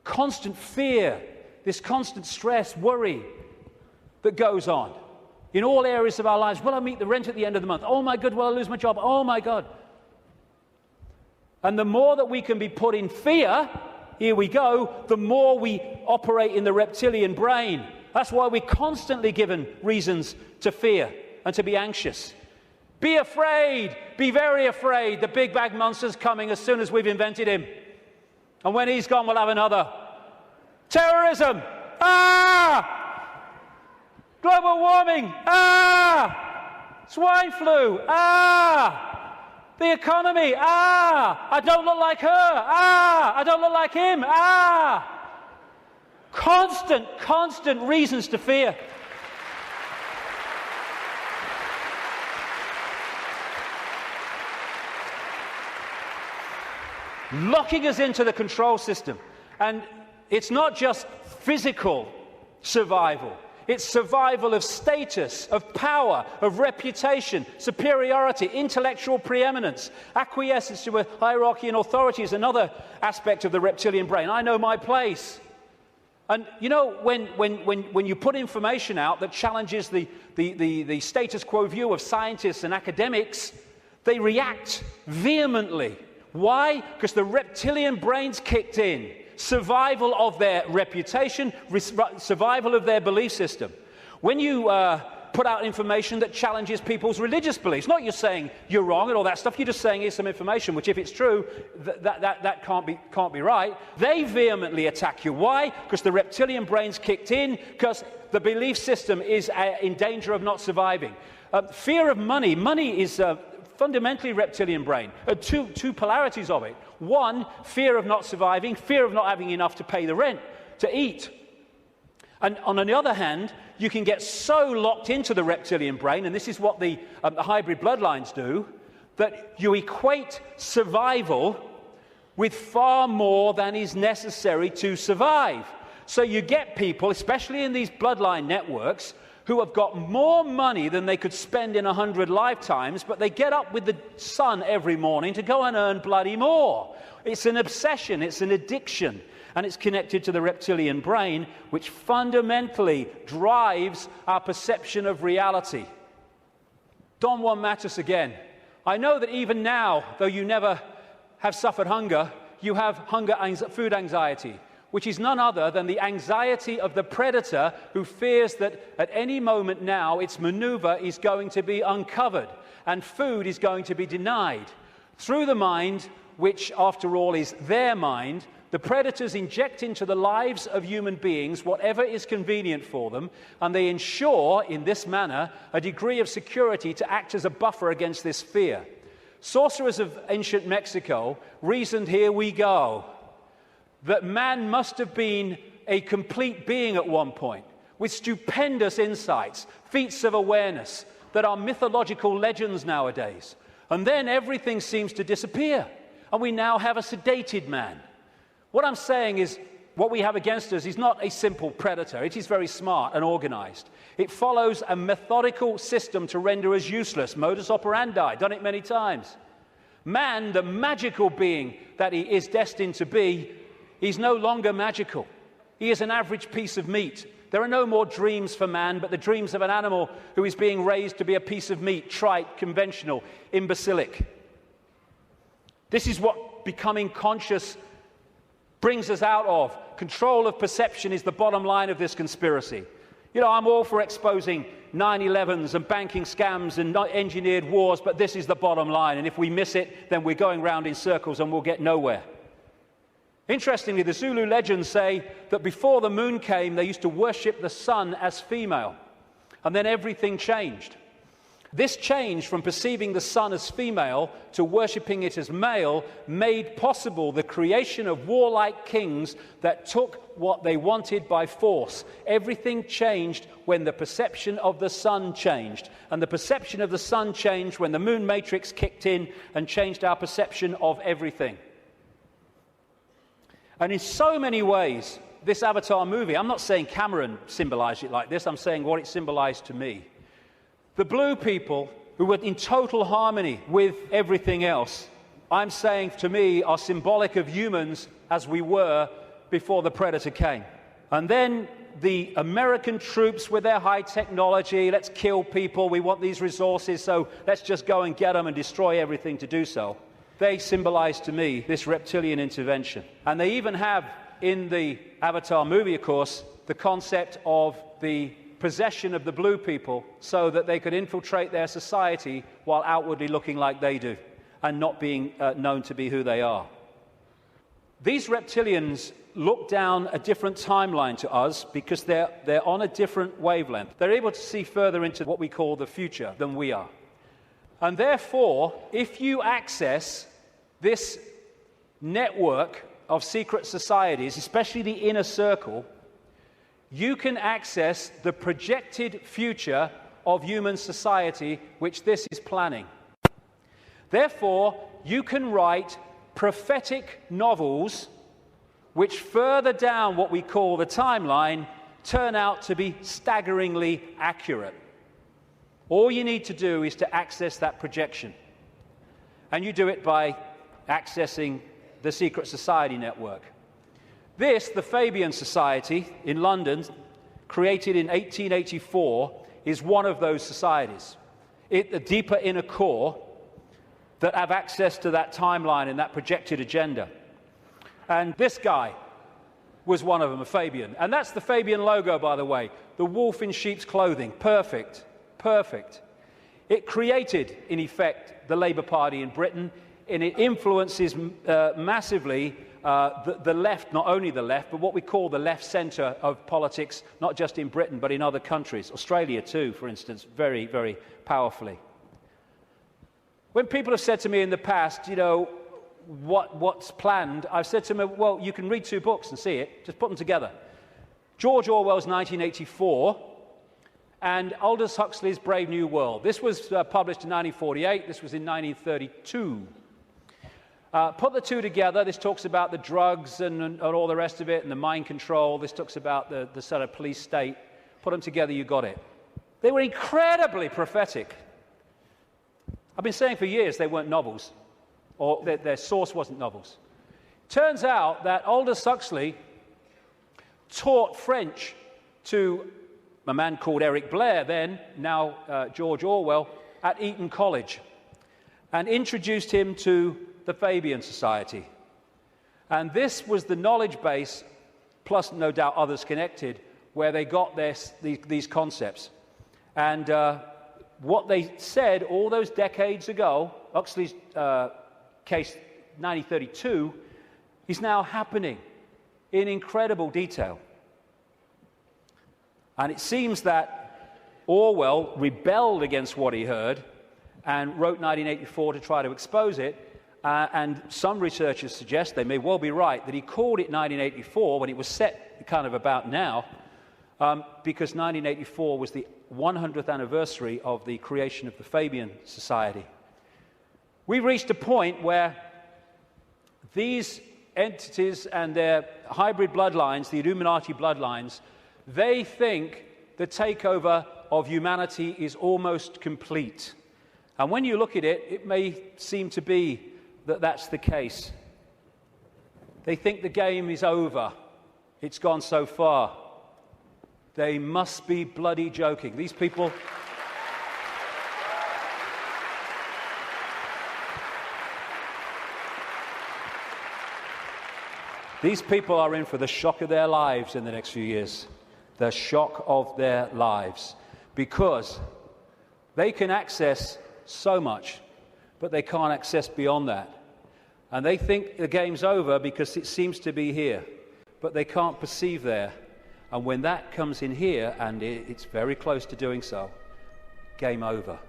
constant fear, this constant stress, worry that goes on in all areas of our lives. Will I meet the rent at the end of the month? Oh my God, will I lose my job? Oh my God. And the more that we can be put in fear, here we go, the more we operate in the reptilian brain. That's why we're constantly given reasons to fear and to be anxious. Be afraid, be very afraid. The big bad monster's coming as soon as we've invented him. And when he's gone, we'll have another. Terrorism, global warming, swine flu, the economy, I don't look like her, I don't look like him, Constant reasons to fear. Locking us into the control system. And it's not just physical survival. It's survival of status, of power, of reputation, superiority, intellectual preeminence. Acquiescence to a hierarchy and authority is another aspect of the reptilian brain. I know my place. And you know, when you put information out that challenges the status quo view of scientists and academics, they react vehemently. Why? Because the reptilian brain's kicked in. Survival of their reputation, survival of their belief system. When you put out information that challenges people's religious beliefs, not you're saying you're wrong and all that stuff, you're just saying here's some information, which if it's true, that can't be right. They vehemently attack you. Why? Because the reptilian brain's kicked in, because the belief system is in danger of not surviving. Fear of money. Money is fundamentally reptilian brain. Two polarities of it. One, fear of not surviving, fear of not having enough to pay the rent, to eat. And on the other hand, you can get so locked into the reptilian brain, and this is what the hybrid bloodlines do, that you equate survival with far more than is necessary to survive. So you get people, especially in these bloodline networks, who have got more money than they could spend in 100 lifetimes, but they get up with the sun every morning to go and earn bloody more. It's an obsession, it's an addiction, and it's connected to the reptilian brain, which fundamentally drives our perception of reality. Don Juan Matus again. I know that even now, though you never have suffered hunger, you have food anxiety, which is none other than the anxiety of the predator who fears that at any moment now its maneuver is going to be uncovered and food is going to be denied. Through the mind, which after all is their mind, the predators inject into the lives of human beings whatever is convenient for them, and they ensure, in this manner, a degree of security to act as a buffer against this fear. Sorcerers of ancient Mexico reasoned, here we go, that man must have been a complete being at one point, with stupendous insights, feats of awareness that are mythological legends nowadays. And then everything seems to disappear, and we now have a sedated man. What I'm saying is, what we have against us is not a simple predator. It is very smart and organized. It follows a methodical system to render us useless. Modus operandi, done it many times. Man, the magical being that he is destined to be, He's no longer magical. He is an average piece of meat. There are no more dreams for man, but the dreams of an animal who is being raised to be a piece of meat, trite, conventional, imbecilic. This is what becoming conscious brings us out of. Control of perception is the bottom line of this conspiracy. You know, I'm all for exposing 9/11s and banking scams and engineered wars, but this is the bottom line. And if we miss it, then we're going round in circles and we'll get nowhere. Interestingly, the Zulu legends say that before the moon came, they used to worship the sun as female. And then everything changed. This change from perceiving the sun as female to worshipping it as male made possible the creation of warlike kings that took what they wanted by force. Everything changed when the perception of the sun changed. And the perception of the sun changed when the moon matrix kicked in and changed our perception of everything. And in so many ways, this Avatar movie, I'm not saying Cameron symbolized it like this, I'm saying what it symbolized to me. The blue people, who were in total harmony with everything else, I'm saying to me, are symbolic of humans as we were before the Predator came. And then the American troops with their high technology, let's kill people, we want these resources, so let's just go and get them and destroy everything to do so. They symbolize to me this reptilian intervention. And they even have, in the Avatar movie, of course, the concept of the possession of the blue people so that they could infiltrate their society while outwardly looking like they do and not being known to be who they are. These reptilians look down a different timeline to us because they're on a different wavelength. They're able to see further into what we call the future than we are. And therefore, if you access this network of secret societies, especially the inner circle, you can access the projected future of human society, which this is planning. Therefore, you can write prophetic novels which further down what we call the timeline turn out to be staggeringly accurate. All you need to do is to access that projection. And you do it by accessing the secret society network. This, the Fabian Society in London, created in 1884, is one of those societies. The deeper inner core that have access to that timeline and that projected agenda. And this guy was one of them, a Fabian. And that's the Fabian logo, by the way. The wolf in sheep's clothing. Perfect. Perfect. It created, in effect, the Labour Party in Britain, and it influences massively the left, not only the left, but what we call the left centre of politics, not just in Britain, but in other countries. Australia too, for instance, very, very powerfully. When people have said to me in the past, you know, what's planned, I've said to them, well, you can read two books and see it, just put them together. George Orwell's 1984, and Aldous Huxley's Brave New World. This was published in 1948, this was in 1932. Put the two together, this talks about the drugs and all the rest of it, and the mind control, this talks about the sort of police state. Put them together, you got it. They were incredibly prophetic. I've been saying for years they weren't novels, or their source wasn't novels. Turns out that Aldous Huxley taught French to a man called Eric Blair then, now George Orwell, at Eton College, and introduced him to the Fabian Society. And this was the knowledge base, plus no doubt others connected, where they got these concepts. And what they said all those decades ago, Huxley's case 1932, is now happening in incredible detail. And it seems that Orwell rebelled against what he heard and wrote 1984 to try to expose it. And some researchers suggest, they may well be right, that he called it 1984 when it was set kind of about now, because 1984 was the 100th anniversary of the creation of the Fabian Society. We've reached a point where these entities and their hybrid bloodlines, the Illuminati bloodlines, they think the takeover of humanity is almost complete. And when you look at it, it may seem to be that that's the case. They think the game is over. It's gone so far. They must be bloody joking. These people... These people are in for the shock of their lives in the next few years. The shock of their lives. Because they can access so much, but they can't access beyond that. And they think the game's over because it seems to be here, but they can't perceive there. And when that comes in here, and it's very close to doing so, game over.